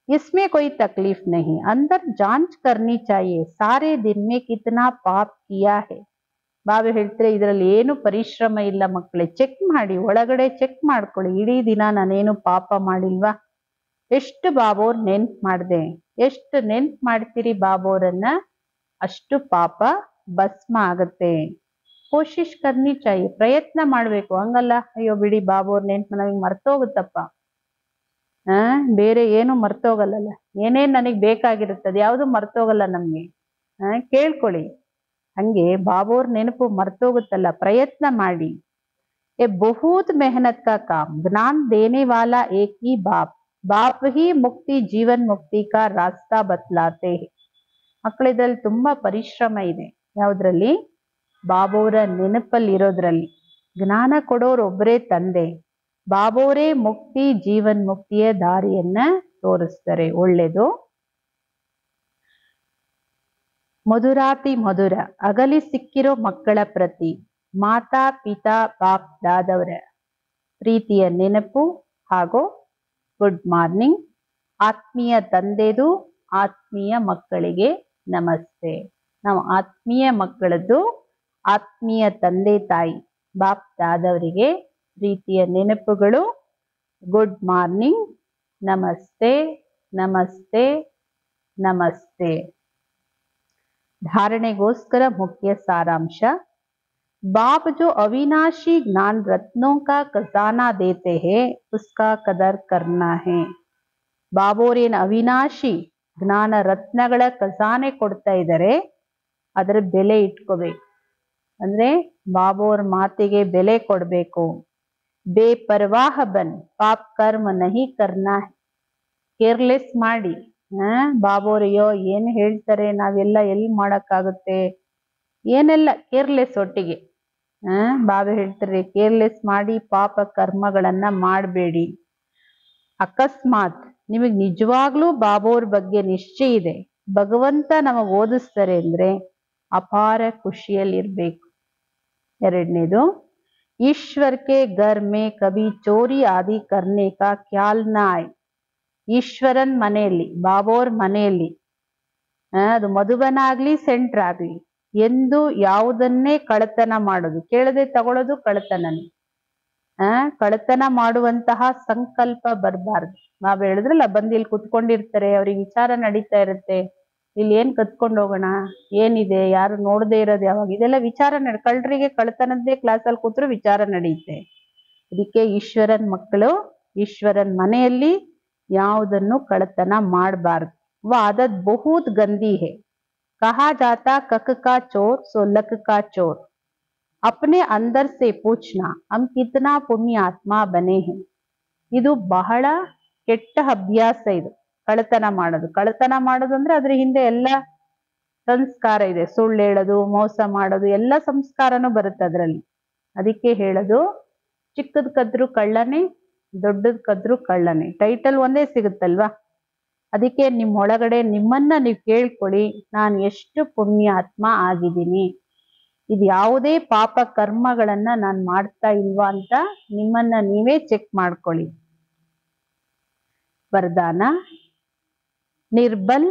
ಇಸ್ಮೇ ಕೊಯ್ ತಕ್ಲೀಫ್ ನಹಿ, ಅಂದರ್ ಜಾಂಚ್ ಕರ್ನಿ ಚಾಹಿಯೆ ಸಾರೆ ದಿನ್ ಮೇ ಕಿತ್ನಾ ಪಾಪ್ ಕಿಯಾ ಹೈ. ಬಾಬಾ ಹೇಳ್ತಾರೆ, ಇದರಲ್ಲಿ ಏನು ಪರಿಶ್ರಮ ಇಲ್ಲ ಮಕ್ಕಳೇ, ಚೆಕ್ ಮಾಡಿ, ಒಳಗಡೆ ಚೆಕ್ ಮಾಡ್ಕೊಳ್ಳಿ, ಇಡೀ ದಿನ ನಾನೇನು ಪಾಪ ಮಾಡಿಲ್ವಾ. ಎಷ್ಟು ಬಾಬೋರ್ ನೆನ್ಪು ಮಾಡಿದೆ, ಎಷ್ಟು ನೆನ್ಪು ಮಾಡ್ತೀರಿ ಬಾಬೋರನ್ನ ಅಷ್ಟು ಪಾಪ ಭಸ್ಮ ಆಗತ್ತೆ. ಕೋಶಿಶ್ ಕರ್ನಿ ಚಾಹಿಯೆ, ಪ್ರಯತ್ನ ಮಾಡ್ಬೇಕು. ಹಂಗಲ್ಲ ಅಯ್ಯೋ ಬಿಡಿ ಬಾಬೋರ್ ನೆನ್ಪು ನಮಗೆ ಮರ್ತೋಗುತ್ತಪ್ಪ, ಬೇರೆ ಏನು ಮರ್ತೋಗಲ್ಲಲ್ಲ, ಏನೇನ್ ನನಗ್ ಬೇಕಾಗಿರುತ್ತದೆ ಯಾವುದು ಮರ್ತೋಗಲ್ಲ ನಮ್ಗೆ. ಕೇಳ್ಕೊಳ್ಳಿ, ಹಂಗೆ ಬಾಬೋರ್ ನೆನಪು ಮರ್ತೋಗುತ್ತಲ್ಲ, ಪ್ರಯತ್ನ ಮಾಡಿ. ಎ ಬಹುತ್ ಮೆಹನತ್ ಕಾ ಕಾಮ್, ಜ್ಞಾನ್ ದೇನೆ ವಾಲಾ ಏಕ್ ಹಿ ಬಾಪ್, ಬಾಪ್ ಹಿ ಮುಕ್ತಿ ಜೀವನ್ ಮುಕ್ತಿ ಕಾ ರಾಸ್ತಾ ಬತ್ಲಾತೆ. ಮಕ್ಕಳು ಇದ್ರಲ್ಲಿ ತುಂಬಾ ಪರಿಶ್ರಮ ಇದೆ. ಯಾವ್ದ್ರಲ್ಲಿ? ಬಾಬೋರ ನೆನಪಲ್ಲಿ ಇರೋದ್ರಲ್ಲಿ. ಜ್ಞಾನ ಕೊಡೋರು ಒಬ್ಬರೇ ತಂದೆ, ಬಾಬೋರೇ ಮುಕ್ತಿ ಜೀವನ್ ಮುಕ್ತಿಯ ದಾರಿಯನ್ನ ತೋರಿಸ್ತಾರೆ. ಒಳ್ಳೇದು. ಮಧುರಾತಿ ಮಧುರ ಅಗಲಿ ಸಿಕ್ಕಿರೋ ಮಕ್ಕಳ ಪ್ರತಿ ಮಾತಾ ಪಿತಾ ಬಾಪ್ ದಾದವರ ಪ್ರೀತಿಯ ನೆನಪು ಹಾಗೂ ಗುಡ್ ಮಾರ್ನಿಂಗ್. ಆತ್ಮೀಯ ತಂದೆದು ಆತ್ಮೀಯ ಮಕ್ಕಳಿಗೆ ನಮಸ್ತೆ. ನಾವು ಆತ್ಮೀಯ ಮಕ್ಕಳದ್ದು ಆತ್ಮೀಯ ತಂದೆ ತಾಯಿ ಬಾಪ್ ದಾದವರಿಗೆ ಪ್ರೀತಿಯ ನೆನಪುಗಳು. ಗುಡ್ ಮಾರ್ನಿಂಗ್, ನಮಸ್ತೆ ನಮಸ್ತೆ ನಮಸ್ತೆ. धारणेಗೋಸ್ಕರ मुख्य सारांश, बाप जो अविनाशी ज्ञान रत्नों का खजाना देते हैं उसका कदर करना है. ಬಾಬೋರೇನ್ ಅವಿನಾಶಿ ಜ್ಞಾನ ರತ್ನಗಳ ಖಜಾನೆ ಕೊಡ್ತಾ ಇದ್ದಾರೆ, ಅದರ ಬೆಲೆ ಇಟ್ಕೋಬೇಕು. ಅಂದ್ರೆ ಬಾಬೋರ್ ಮಾತಿಗೆ ಬೆಲೆ ಕೊಡ್ಬೇಕು. ಬೇಪರ್ವಾಹ ಬನ್ ಪಾಪ್ ಕರ್ಮ ನಹಿ ಕರ್ನಾ, ಕೇರ್ಲೆಸ್ ಮಾಡಿ ಬಾಬೋರಿಯೋ ಏನ್ ಹೇಳ್ತಾರೆ ನಾವೆಲ್ಲ ಎಲ್ಲಿ ಮಾಡಕ್ಕಾಗುತ್ತೆ, ಏನೆಲ್ಲ ಕೇರ್ಲೆಸ್ ಒಟ್ಟಿಗೆ. ಬಾಬಾ ಹೇಳ್ತಾರೆ, ಕೇರ್ಲೆಸ್ ಮಾಡಿ ಪಾಪ ಕರ್ಮಗಳನ್ನ ಮಾಡಬೇಡಿ. ಅಕಸ್ಮಾತ್ ನಿಮಗ್ ನಿಜವಾಗ್ಲೂ ಬಾಬೋರ್ ಬಗ್ಗೆ ನಿಶ್ಚಯ ಇದೆ, ಭಗವಂತ ನಮಗ್ ಓದಿಸ್ತಾರೆ ಅಂದ್ರೆ ಅಪಾರ ಖುಷಿಯಲ್ಲಿರ್ಬೇಕು. ಎರಡನೇದು, ಈಶ್ವರ್ ಕೆ ಘರ್ ಮೇ ಕಭಿ ಚೋರಿ ಆದಿ ಕರ್ನೆ ಕಾ ಖ್ಯಾಲ್ ನ ಆಯ್. ಈಶ್ವರನ್ ಮನೆಯಲ್ಲಿ, ಬಾಬೋರ್ ಮನೆಯಲ್ಲಿ, ಅದು ಮಧುಬನ ಆಗ್ಲಿ ಸೆಂಟ್ರ್ ಆಗ್ಲಿ, ಎಂದು ಯಾವುದನ್ನೇ ಕಳತನ ಮಾಡೋದು, ಕೇಳದೆ ತಗೊಳ್ಳೋದು ಕಳತನನೇ. ಕಳತನ ಮಾಡುವಂತಹ ಸಂಕಲ್ಪ ಬರಬಾರ್ದು. ನಾವ್ ಹೇಳಿದ್ರಲ್ಲ, ಬಂದು ಇಲ್ಲಿ ಕುತ್ಕೊಂಡಿರ್ತಾರೆ, ಅವ್ರಿಗೆ ವಿಚಾರ ನಡೀತಾ ಇರುತ್ತೆ, ಇಲ್ಲಿ ಏನ್ ಕತ್ಕೊಂಡು ಹೋಗೋಣ, ಏನಿದೆ, ಯಾರು ನೋಡದೆ ಇರೋದು ಯಾವಾಗ, ಇದೆಲ್ಲ ವಿಚಾರ ಕಳ್ಳರಿಗೆ ಕಳತನದ್ದೇ ಕ್ಲಾಸಲ್ಲಿ ಕೂತ್ರು ವಿಚಾರ ನಡೆಯುತ್ತೆ. ಅದಕ್ಕೆ ಈಶ್ವರನ್ ಮಕ್ಕಳು ಈಶ್ವರನ್ ಮನೆಯಲ್ಲಿ ಯಾವುದನ್ನು ಕಳತನ ಮಾಡಬಾರ್ದು. वह आदत बहुत गंदी है, कहा जाता कक का चोर सो लक का चोर. अपने अंदर से पूछना हम कितना पुण्य आत्मा बने हैं. ಇದು ಬಹಳ ಕೆಟ್ಟ ಅಭ್ಯಾಸ. ಇದು ಕಳ್ಳತನ ಮಾಡೋದು. ಕಳ್ಳತನ ಮಾಡೋದು ಅಂದ್ರೆ ಅದ್ರ ಹಿಂದೆ ಎಲ್ಲ ಸಂಸ್ಕಾರ ಇದೆ. ಸುಳ್ಳು ಹೇಳೋದು, ಮೋಸ ಮಾಡೋದು, ಎಲ್ಲ ಸಂಸ್ಕಾರನೂ ಬರುತ್ತೆ ಅದರಲ್ಲಿ. ಅದಕ್ಕೆ ಹೇಳೋದು, ಚಿಕ್ಕದ್ ಕದ್ರು ಕಳ್ಳನೇ, ದೊಡ್ಡದ್ ಕದ್ರು ಕಳ್ಳನೇ. ಟೈಟಲ್ ಒಂದೇ ಸಿಗುತ್ತಲ್ವಾ. ಅದಕ್ಕೆ ನಿಮ್ಮೊಳಗಡೆ ನಿಮ್ಮನ್ನ ನೀವು ಕೇಳ್ಕೊಳ್ಳಿ, ನಾನು ಎಷ್ಟು ಪುಣ್ಯಾತ್ಮ ಆಗಿದ್ದೀನಿ, ಇದು ಯಾವುದೇ ಪಾಪ ಕರ್ಮಗಳನ್ನ ನಾನು ಮಾಡ್ತಾ ಇಲ್ವಾ ಅಂತ ನಿಮ್ಮನ್ನ ನೀವೇ ಚೆಕ್ ಮಾಡ್ಕೊಳ್ಳಿ. वरदान, निर्बल,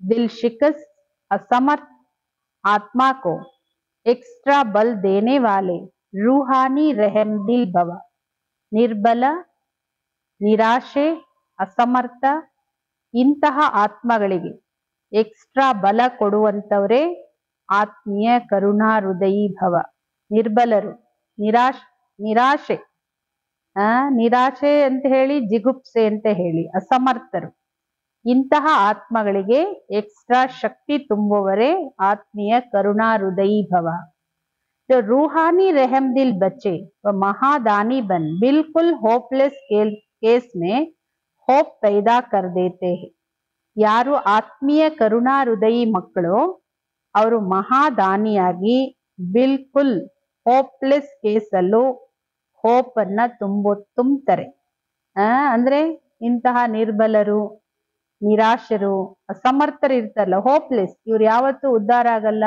दिल शिकस्त, असमर्थ आत्मा को एक्स्ट्रा बल देने वाले रूहानी रहमदिल भव. ನಿರ್ಬಲ, ನಿರಾಶೆ, ಅಸಮರ್ಥ ಇಂತಹ ಆತ್ಮಗಳಿಗೆ ಎಕ್ಸ್ಟ್ರಾ ಬಲ ಕೊಡುವಂತವರೇ ಆತ್ಮೀಯ ಕರುಣಾ ಹೃದಯಿ ಭವ. ನಿರ್ಬಲರು, ನಿರಾಶೆ ನಿರಾಶೆ ಅಂತ ಹೇಳಿ, ಜಿಗುಪ್ಸೆ ಅಂತ ಹೇಳಿ, ಅಸಮರ್ಥರು, ಇಂತಹ ಆತ್ಮಗಳಿಗೆ ಎಕ್ಸ್ಟ್ರಾ ಶಕ್ತಿ ತುಂಬುವವರೇ ಆತ್ಮೀಯ ಕರುಣಾ ಹೃದಯಿ ಭವ. जो रूहानी रहमदिल बच्चे व महादानी बन बिल्कुल होपलेस केस में होप पैदा कर देते हैं. ಯಾರು ಆತ್ಮೀಯ ಕರುಣಾ ಹೃದಯಿ ಮಕ್ಕಳು, ಅವರು ಮಹಾದಾನಿಯಾಗಿ ಬಿಲ್ಕುಲ್ ಹೋಪ್ಲೆಸ್ ಕೇಸಲ್ಲೂ ಹೋಪ್ ಅನ್ನ ತುಂಬ್ತಾರೆ. ಅಂದ್ರೆ ಇಂತಹ ನಿರ್ಬಲರು, ನಿರಾಶರು, ಅಸಮರ್ಥರು ಇರ್ತಾರಲ್ಲ, ಹೋಪ್ಲೆಸ್, ಇವ್ರು ಯಾವತ್ತೂ ಉದ್ಧಾರ ಆಗಲ್ಲ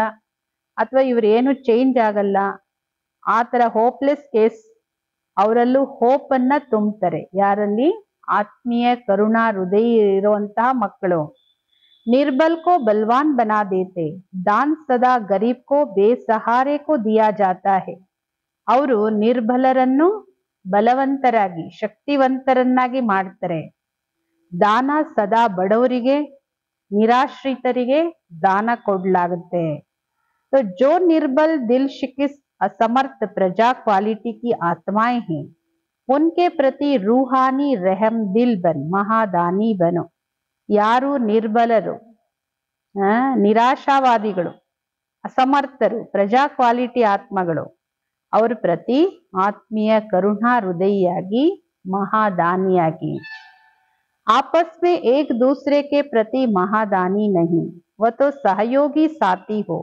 ಅಥವಾ ಇವ್ರು ಏನು ಚೇಂಜ್ ಆಗಲ್ಲ, ಆ ತರ ಹೋಪ್ಲೆಸ್ ಕೇಸ್ ಅವರಲ್ಲೂ ಹೋಪ್ ಅನ್ನ ತುಂಬ್ತಾರೆ. ಯಾರಲ್ಲಿ? ಆತ್ಮೀಯ ಕರುಣಾ ಹೃದಯ ಇರುವಂತಹ ಮಕ್ಕಳು. निर्बल को बलवान बना देते, दान सदा गरीब को बेसहारे को दिया जाता है. ಅವರು ನಿರ್ಬಲರನ್ನು ಬಲವಂತರಾಗಿ, ಶಕ್ತಿವಂತರನ್ನಾಗಿ ಮಾಡ್ತಾರೆ. ದಾನ ಸದಾ ಬಡವರಿಗೆ, ನಿರಾಶ್ರಿತರಿಗೆ ದಾನ ಕೊಡ್ಲಾಗುತ್ತೆ. तो जो निर्बल, दिल शिकिस्त, असमर्थ प्रजा क्वालिटी की आत्माएं हैं, उनके प्रति रूहानी रहम दिल बन महादानी बनो. ಯಾರು ನಿರ್ಬಲರು, ನಿರಾಶಾವಾದಿಗಳು, ಅಸಮರ್ಥರು, ಪ್ರಜಾ ಕ್ವಾಲಿಟಿ ಆತ್ಮಗಳು, ಅವ್ರ ಪ್ರತಿ ಆತ್ಮೀಯ ಕರುಣಾ ಹೃದಯಿಯಾಗಿ, ಮಹಾದಾನಿಯಾಗಿ. आपस में एक दूसरे के प्रति महादानी नहीं, वह तो सहयोगी साथी हो,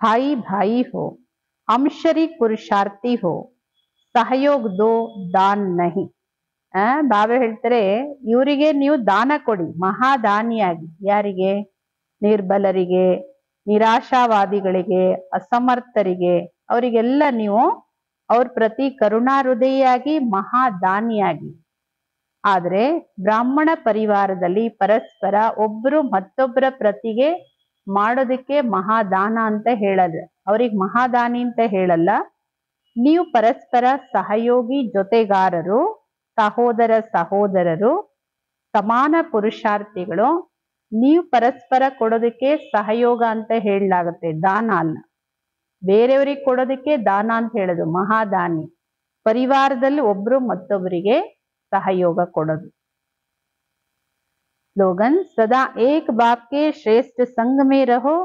भाई भाई हो, अंशरी पुरुषार्थी हो, सहयोग दो दान नहीं. ಬಾಬಾ ಹೇಳ್ತಾರೆ, ಇವರಿಗೆ ನೀವು ದಾನ ಕೊಡಿ ಮಹಾದಾನಿಯಾಗಿ. ಯಾರಿಗೆ? ನಿರ್ಬಲರಿಗೆ, ನಿರಾಶಾವಾದಿಗಳಿಗೆ, ಅಸಮರ್ಥರಿಗೆ, ಅವರಿಗೆಲ್ಲ ನೀವು ಅವ್ರ ಪ್ರತಿ ಕರುಣಾ ಹೃದಯಿಯಾಗಿ, ಮಹಾದಾನಿಯಾಗಿ. ಆದ್ರೆ ಬ್ರಾಹ್ಮಣ ಪರಿವಾರದಲ್ಲಿ ಪರಸ್ಪರ ಒಬ್ರು ಮತ್ತೊಬ್ಬರ ಪ್ರತಿಗೆ ಮಾಡೋದಕ್ಕೆ ಮಹಾದಾನ ಅಂತ ಹೇಳಲ್ಲ, ಅವ್ರಿಗೆ ಮಹಾದಾನಿ ಅಂತ ಹೇಳಲ್ಲ. ನೀವು ಪರಸ್ಪರ ಸಹಯೋಗಿ, ಜೊತೆಗಾರರು, ಸಹೋದರ ಸಹೋದರರು, ಸಮಾನ ಪುರುಷಾರ್ಥಿಗಳು. ನೀವು ಪರಸ್ಪರ ಕೊಡೋದಕ್ಕೆ ಸಹಯೋಗ ಅಂತ ಹೇಳಲಾಗುತ್ತೆ, ದಾನ ಅಲ್ಲ. ಬೇರೆಯವರಿಗೆ ಕೊಡೋದಕ್ಕೆ ದಾನ ಅಂತ ಹೇಳೋದು ಮಹಾದಾನಿ. ಪರಿವಾರದಲ್ಲಿ ಒಬ್ರು ಮತ್ತೊಬ್ಬರಿಗೆ सहयोग ಕೊಡೋದು. स्लोगन, सदा एक बाप के श्रेष्ठ संग में रहो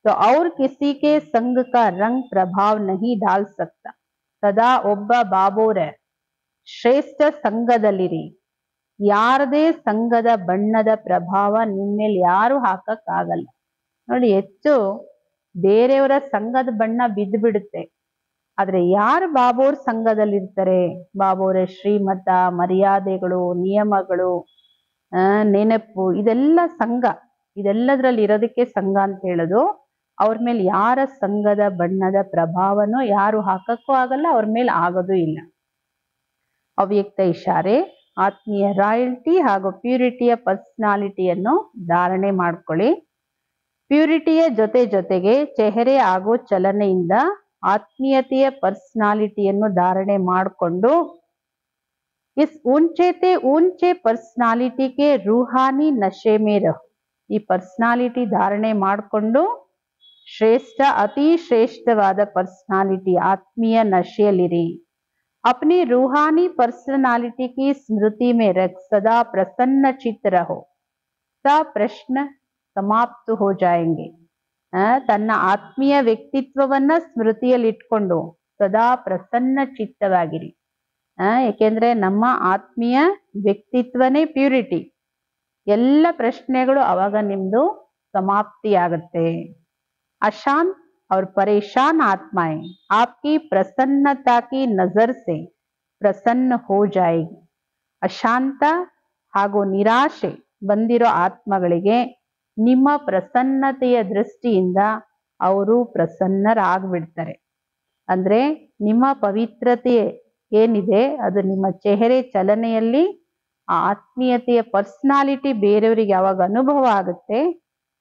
तो और किसी के संग का रंग प्रभाव नहीं डाल सकता. ಸದಾ ಒಬ್ಬ ಬಾಬೋರ ಶ್ರೇಷ್ಠ ಸಂಘದಲ್ಲಿರಿ. ಯಾರದೇ ಸಂಘದ ಬಣ್ಣದ ಪ್ರಭಾವ ನಿಮ್ಮೇಲೆ ಯಾರು ಹಾಕಕ್ಕಾಗಲ್ಲ. ನೋಡಿ, ಹೆಚ್ಚು ಬೇರೆಯವರ ಸಂಘದ ಬಣ್ಣ ಬಿದ್ದು ಬಿಡುತ್ತೆ. ಆದ್ರೆ ಯಾರು ಬಾಬೋರ್ ಸಂಘದಲ್ಲಿರ್ತಾರೆ, ಬಾಬೋರ ಶ್ರೀಮತ, ಮರ್ಯಾದೆಗಳು, ನಿಯಮಗಳು, ನೆನಪು, ಇದೆಲ್ಲ ಸಂಘ, ಇದೆಲ್ಲದ್ರಲ್ಲಿ ಇರೋದಕ್ಕೆ ಸಂಘ ಅಂತ ಹೇಳೋದು. ಅವ್ರ ಮೇಲೆ ಯಾರ ಸಂಘದ ಬಣ್ಣದ ಪ್ರಭಾವನೂ ಯಾರು ಹಾಕಕ್ಕೂ ಆಗಲ್ಲ, ಅವ್ರ ಮೇಲೆ ಆಗೋದು ಇಲ್ಲ. ಅವ್ಯಕ್ತ ಇಶಾರೆ, ಆತ್ಮೀಯ ರಾಯಲ್ಟಿ ಹಾಗೂ ಪ್ಯೂರಿಟಿಯ ಪರ್ಸನಾಲಿಟಿಯನ್ನು ಧಾರಣೆ ಮಾಡ್ಕೊಳ್ಳಿ. ಪ್ಯೂರಿಟಿಯ ಜೊತೆಗೆ ಚೆಹರೆ ಹಾಗೂ ಚಲನೆಯಿಂದ ಆತ್ಮೀಯತೆಯ ಪರ್ಸನಾಲಿಟಿಯನ್ನು ಧಾರಣೆ ಮಾಡಿಕೊಂಡು ಇಸ್ ಊಂಚೆ ಊಂಚೆ ಪರ್ಸನಾಲಿಟಿಗೆ ರೂಹಾನಿ ನಶೆ ಮೇ ರಹೋ. ಈ ಪರ್ಸನಾಲಿಟಿ ಧಾರಣೆ ಮಾಡಿಕೊಂಡು ಶ್ರೇಷ್ಠ, ಅತಿ ಶ್ರೇಷ್ಠವಾದ ಪರ್ಸನಾಲಿಟಿ ಆತ್ಮೀಯ ನಶೆಯಲ್ಲಿರಿ. अपनी रूहानी पर्सनालिटी की स्मृति में रख सदा प्रसन्न चित्त रहो. सब प्रश्न समाप्त हो जाएंगे. ತನ್ನ ಆತ್ಮೀಯ ವ್ಯಕ್ತಿತ್ವವನ್ನ ಸ್ಮೃತಿಯಲ್ಲಿ ಇಟ್ಕೊಂಡು ಸದಾ ಪ್ರಸನ್ನ ಚಿತ್ತವಾಗಿರಿ. ಏಕೆಂದ್ರೆ ನಮ್ಮ ಆತ್ಮೀಯ ವ್ಯಕ್ತಿತ್ವನೇ ಪ್ಯೂರಿಟಿ. ಎಲ್ಲ ಪ್ರಶ್ನೆಗಳು ಅವಾಗ ನಿಮ್ದು समाप्ति अशांत और परेशान आत्माएं आपकी प्रसन्नता की नजर से प्रसन्न हो जाएगी. ಅಶಾಂತ ಹಾಗೂ ನಿರಾಶೆ ಬಂದಿರೋ ಆತ್ಮಗಳಿಗೆ ನಿಮ್ಮ ಪ್ರಸನ್ನತೆಯ ದೃಷ್ಟಿಯಿಂದ ಅವರು ಪ್ರಸನ್ನರಾಗ್ಬಿಡ್ತಾರೆ. ಅಂದ್ರೆ ನಿಮ್ಮ ಪವಿತ್ರತೆ ಏನಿದೆ ಅದು ನಿಮ್ಮ ಚೆಹರೆ ಚಲನೆಯಲ್ಲಿ ಆ ಆತ್ಮೀಯತೆಯ ಪರ್ಸನಾಲಿಟಿ ಬೇರೆಯವರಿಗೆ ಯಾವಾಗ ಅನುಭವ ಆಗುತ್ತೆ,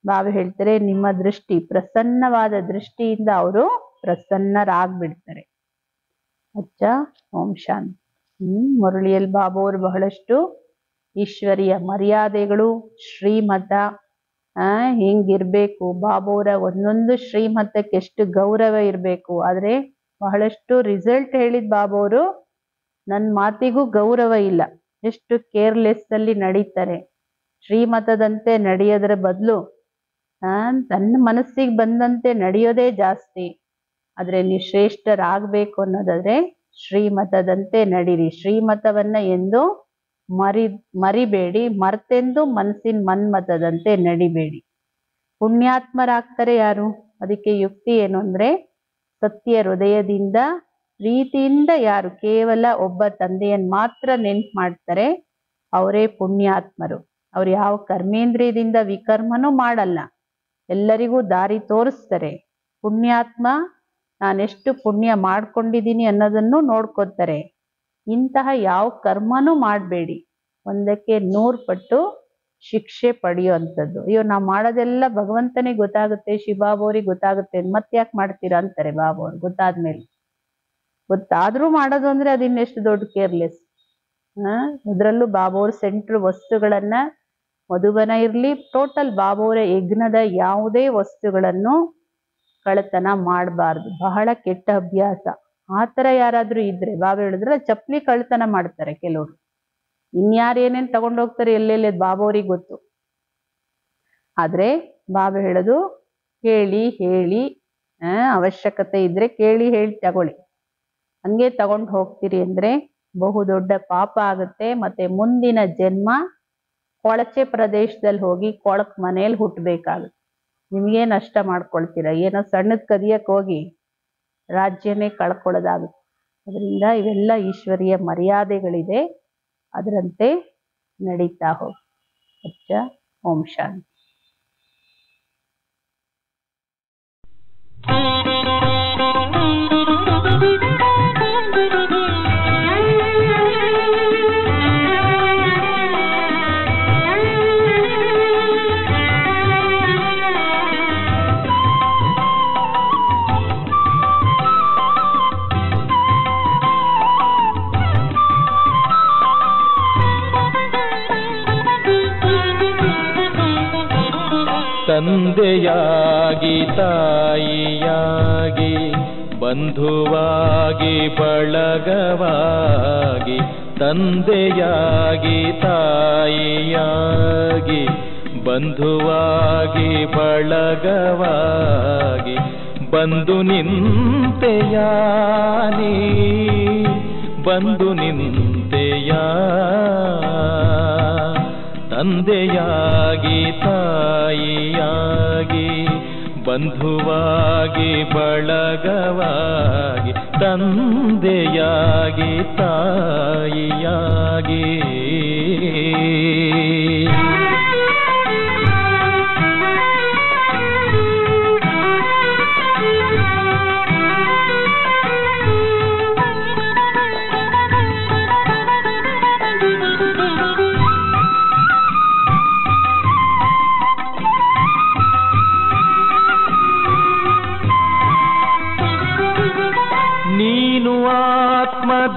ಬಾಬಾ ಹೇಳ್ತಾರೆ ನಿಮ್ಮ ದೃಷ್ಟಿ ಪ್ರಸನ್ನವಾದ ದೃಷ್ಟಿಯಿಂದ ಅವರು ಪ್ರಸನ್ನರಾಗ್ಬಿಡ್ತಾರೆ. ಅಚ್ಚ ಓಂ ಶಾಂತಿ. ಮುರಳಿಯಲ್ಲಿ ಬಾಬಾ ಅವರು ಬಹಳಷ್ಟು ಈಶ್ವರಿಯ ಮರ್ಯಾದೆಗಳು, ಶ್ರೀಮತ ಹೆಂಗಿರ್ಬೇಕು, ಬಾಬಾ ಅವರ ಒಂದೊಂದು ಶ್ರೀಮತಕ್ಕೆ ಎಷ್ಟು ಗೌರವ ಇರಬೇಕು. ಆದ್ರೆ ಬಹಳಷ್ಟು ರಿಸಲ್ಟ್ ಹೇಳಿದ ಬಾಬಾ ಅವರು ನನ್ನ ಮಾತಿಗೂ ಗೌರವ ಇಲ್ಲ, ಎಷ್ಟು ಕೇರ್ಲೆಸ್ ಅಲ್ಲಿ ನಡೀತಾರೆ. ಶ್ರೀಮತದಂತೆ ನಡೆಯೋದ್ರ ಬದಲು ತನ್ನ ಮನಸ್ಸಿಗೆ ಬಂದಂತೆ ನಡೆಯೋದೇ ಜಾಸ್ತಿ. ಆದ್ರೆ ನೀವು ಶ್ರೇಷ್ಠರಾಗಬೇಕು ಅನ್ನೋದಾದ್ರೆ ಶ್ರೀಮತದಂತೆ ನಡೀರಿ. ಶ್ರೀಮತವನ್ನ ಎಂದು ಮರಿಬೇಡಿ, ಮರ್ತೆಂದು ಮನಸ್ಸಿನ ಮನ್ಮತದಂತೆ ನಡಿಬೇಡಿ. ಪುಣ್ಯಾತ್ಮರಾಗ್ತಾರೆ ಯಾರು? ಅದಕ್ಕೆ ಯುಕ್ತಿ ಏನು ಅಂದ್ರೆ ಸತ್ಯ ಹೃದಯದಿಂದ ಪ್ರೀತಿಯಿಂದ ಯಾರು ಕೇವಲ ಒಬ್ಬ ತಂದೆಯನ್ನ ಮಾತ್ರ ನೆನ್ಪು ಮಾಡ್ತಾರೆ ಅವರೇ ಪುಣ್ಯಾತ್ಮರು. ಅವ್ರು ಯಾವ ಕರ್ಮೇಂದ್ರಿಯದಿಂದ ವಿಕರ್ಮನೂ ಮಾಡಲ್ಲ, ಎಲ್ಲರಿಗೂ ದಾರಿ ತೋರಿಸ್ತಾರೆ. ಪುಣ್ಯಾತ್ಮ ನಾನೆಷ್ಟು ಪುಣ್ಯ ಮಾಡ್ಕೊಂಡಿದ್ದೀನಿ ಅನ್ನೋದನ್ನು ನೋಡ್ಕೋತಾರೆ. ಇಂತಹ ಯಾವ ಕರ್ಮನೂ ಮಾಡಬೇಡಿ, 100ಕ್ಕೆ 100 ಪಟ್ಟು ಶಿಕ್ಷೆ ಪಡೆಯುವಂಥದ್ದು. ಅಯ್ಯೋ ನಾವು ಮಾಡೋದೆಲ್ಲ ಭಗವಂತನಿಗೆ ಗೊತ್ತಾಗುತ್ತೆ, ಶಿವಬಾಬಾವ್ರಿಗೆ ಗೊತ್ತಾಗುತ್ತೆ, ಮತ್ತೆ ಯಾಕೆ ಮಾಡ್ತೀರಾ ಅಂತಾರೆ ಬಾಬಾ ಅವ್ರು. ಗೊತ್ತಾದ್ಮೇಲೆ ಗೊತ್ತಾದ್ರೂ ಮಾಡೋದು ಅಂದ್ರೆ ಅದಿನ್ನೆಷ್ಟು ದೊಡ್ಡ ಕೇರ್ಲೆಸ್. ಅದ್ರಲ್ಲೂ ಬಾಬಾ ಅವ್ರ ಸೆಂಟ್ರ್ ವಸ್ತುಗಳನ್ನ ಮಧುಬನ ಇರ್ಲಿ, ಟೋಟಲ್ ಬಾಬಾ ಅವರ ಯಜ್ಞದ ಯಾವುದೇ ವಸ್ತುಗಳನ್ನು ಕಳ್ಳತನ ಮಾಡಬಾರ್ದು. ಬಹಳ ಕೆಟ್ಟ ಅಭ್ಯಾಸ. ಆತರ ಯಾರಾದ್ರೂ ಇದ್ರೆ ಬಾಬಾ ಹೇಳಿದ್ರೆ ಚಪ್ಪಲಿ ಕಳ್ಳತನ ಮಾಡ್ತಾರೆ ಕೆಲವರು. ಇನ್ಯಾರು ಏನೇನ್ ತಗೊಂಡೋಗ್ತಾರೆ ಎಲ್ಲೆಲ್ಲಿ ಬಾಬಾ ಅವ್ರಿಗೆ ಗೊತ್ತು. ಆದ್ರೆ ಬಾಬಾ ಹೇಳೋದು ಕೇಳಿ ಹೇಳಿ, ಅವಶ್ಯಕತೆ ಇದ್ರೆ ಕೇಳಿ ಹೇಳಿ ತಗೊಳ್ಳಿ. ಹಂಗೆ ತಗೊಂಡು ಹೋಗ್ತೀರಿ ಅಂದ್ರೆ ಬಹುದೊಡ್ಡ ಪಾಪ ಆಗುತ್ತೆ. ಮತ್ತೆ ಮುಂದಿನ ಜನ್ಮ ಕೊಳಚೆ ಪ್ರದೇಶದಲ್ಲಿ ಹೋಗಿ ಕೊಳಕ್ ಮನೇಲಿ ಹುಟ್ಟಬೇಕಾಗುತ್ತೆ. ನಿಮ್ಗೆ ನಷ್ಟ ಮಾಡ್ಕೊಳ್ತೀರ, ಏನೋ ಸಣ್ಣದ್ ಕದಿಯಕ್ ಹೋಗಿ ರಾಜ್ಯನೇ ಕಳ್ಕೊಳ್ಳೋದಾಗುತ್ತೆ. ಅದರಿಂದ ಇವೆಲ್ಲ ಈಶ್ವರಿಯ ಮರ್ಯಾದೆಗಳಿದೆ, ಅದರಂತೆ ನಡೀತಾ ಹೋಗಿ. ಅಚ್ಚ ಓಂ ಶಾಂತಿ. ತಂದೆಯಾಗಿ ತಾಯಿಯಾಗಿ ಬಂಧುವಾಗಿ ಬಳಗವಾಗಿ, ತಂದೆಯಾಗಿ ತಾಯಿಯಾಗಿ ಬಂಧುವಾಗಿ ಬಳಗವಾಗಿ ಬಂದು ನಿಂತೆಯಾನಿ, ಬಂದು ನಿಂತೆಯಾ. ತಂದೆಯಾಗಿ ತಾಯಿಯಾಗಿ ಬಂಧುವಾಗಿ ಬಳಗವಾಗಿ, ತಂದೆಯಾಗಿ ತಾಯಿಯಾಗಿ.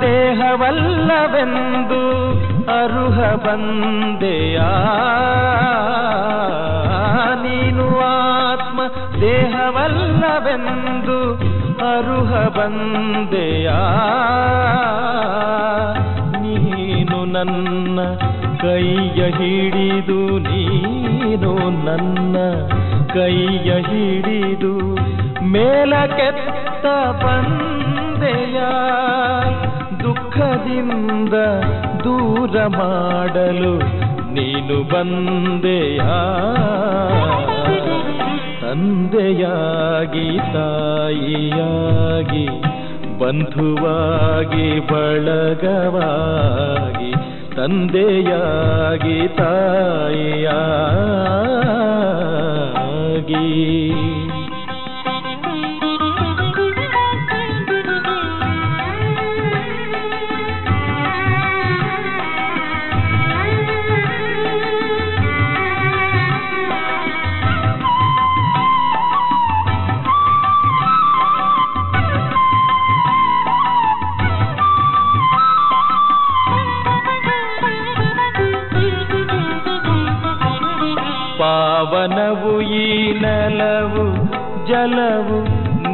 ದೇಹವಲ್ಲವೆಂದು ಅರುಹ ಬಂದೆಯಾ, ನೀನು ಆತ್ಮ ದೇಹವಲ್ಲವೆಂದು ಅರುಹ ಬಂದೆಯಾ. ನೀನು ನನ್ನ ಕೈಯ ಹಿಡಿದು, ನೀನು ನನ್ನ ಕೈಯ ಹಿಡಿದು ಮೇಲಕ್ಕೆತ್ತ ಬಂದೆಯ. ದುಃಖದಿಂದ ದೂರ ಮಾಡಲು ನೀನು ಬಂದೆಯಾ ತಂದೆಯಾಗಿ ತಾಯಿಯಾಗಿ ಬಂಧುವಾಗಿ ಬಳಗವಾಗಿ ತಂದೆಯಾಗಿ ತಾಯಿಯಾಗಿ ಪಾವನವು ಈ ನೆಲವು ಜಲವು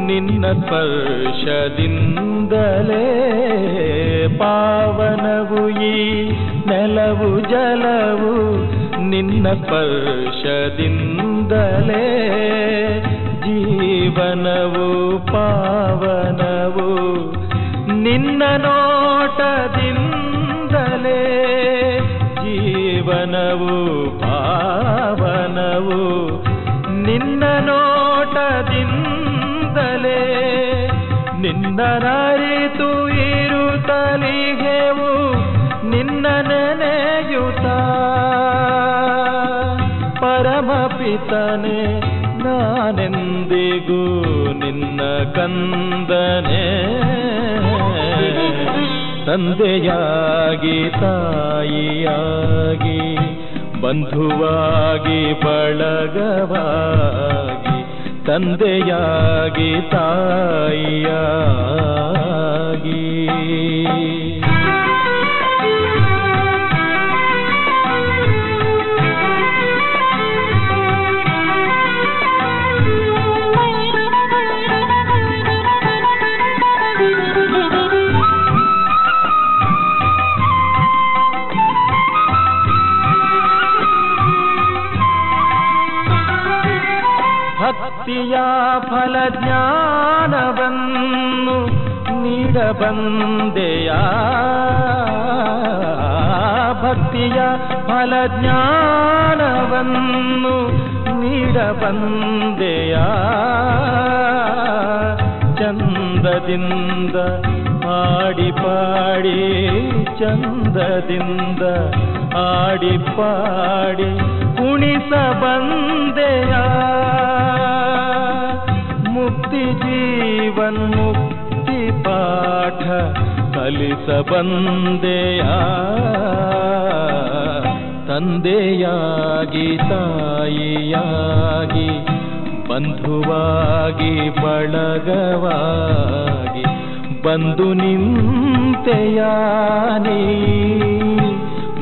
ನಿನ್ನ ಸ್ಪರ್ಶದಿಂದಲೇ ಪಾವನವು ಈ ನೆಲವು ಜಲವು ನಿನ್ನ ಸ್ಪರ್ಶದಿಂದಲೇ ಜೀವನವು ಪಾವನವು ನಿನ್ನ ನೋಟದಿಂದಲೇ ಜೀವನವು ಪಾವನವು ನಿನ್ನ ನೋಟದಿಂದಲೇ ನಿನ್ನ ಅರಿತು ಇರುತ್ತಲಿಗೆವು ನಿನ್ನ ನೆನೆಯುತ್ತ ಪರಮಪಿತನೇ ನಾನೆಂದಿಗೂ ನಿನ್ನ ಕಂದನೇ ತಂದೆಯಾಗಿ ತಾಯಿಯಾಗಿ ಬಂಧುವಾಗಿ ಬಳಗವಾಗಿ ತಂದೆಯಾಗಿ ತಾಯಿಯಾಗಿ ಭಕ್ತಿಯ ಫಲ ಜ್ಞಾನವನ್ನು ನೀಡಬಂದೆಯಾ ಭಕ್ತಿಯ ಫಲ ಜ್ಞಾನವನ್ನು ನೀಡಬಂದೆಯಾ ಚಂದದಿಂದ ಆಡಿ ಪಾಡಿ ಚಂದದಿಂದ ಆಡಿ ಪಾಡಿ ಕುಣಿಸ ಬಂದೆಯಾ ಮುಕ್ತಿ ಜೀವನ್ ಮುಕ್ತಿ ಪಾಠ ಕಲಿಸ ಬಂದೆಯಾ ತಂದೆಯಾಗಿ ತಾಯಿಯಾಗಿ ಬಂಧುವಾಗಿ ಬಳಗವಾಗಿ ಬಂದು ನಿಂತೆಯಾ ನೀ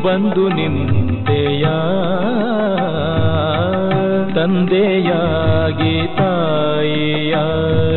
ಬಂದು ನಿಂತೆಯಾ ತಂದೆಯಾಗಿ ತಾಯಿಯಾಗಿ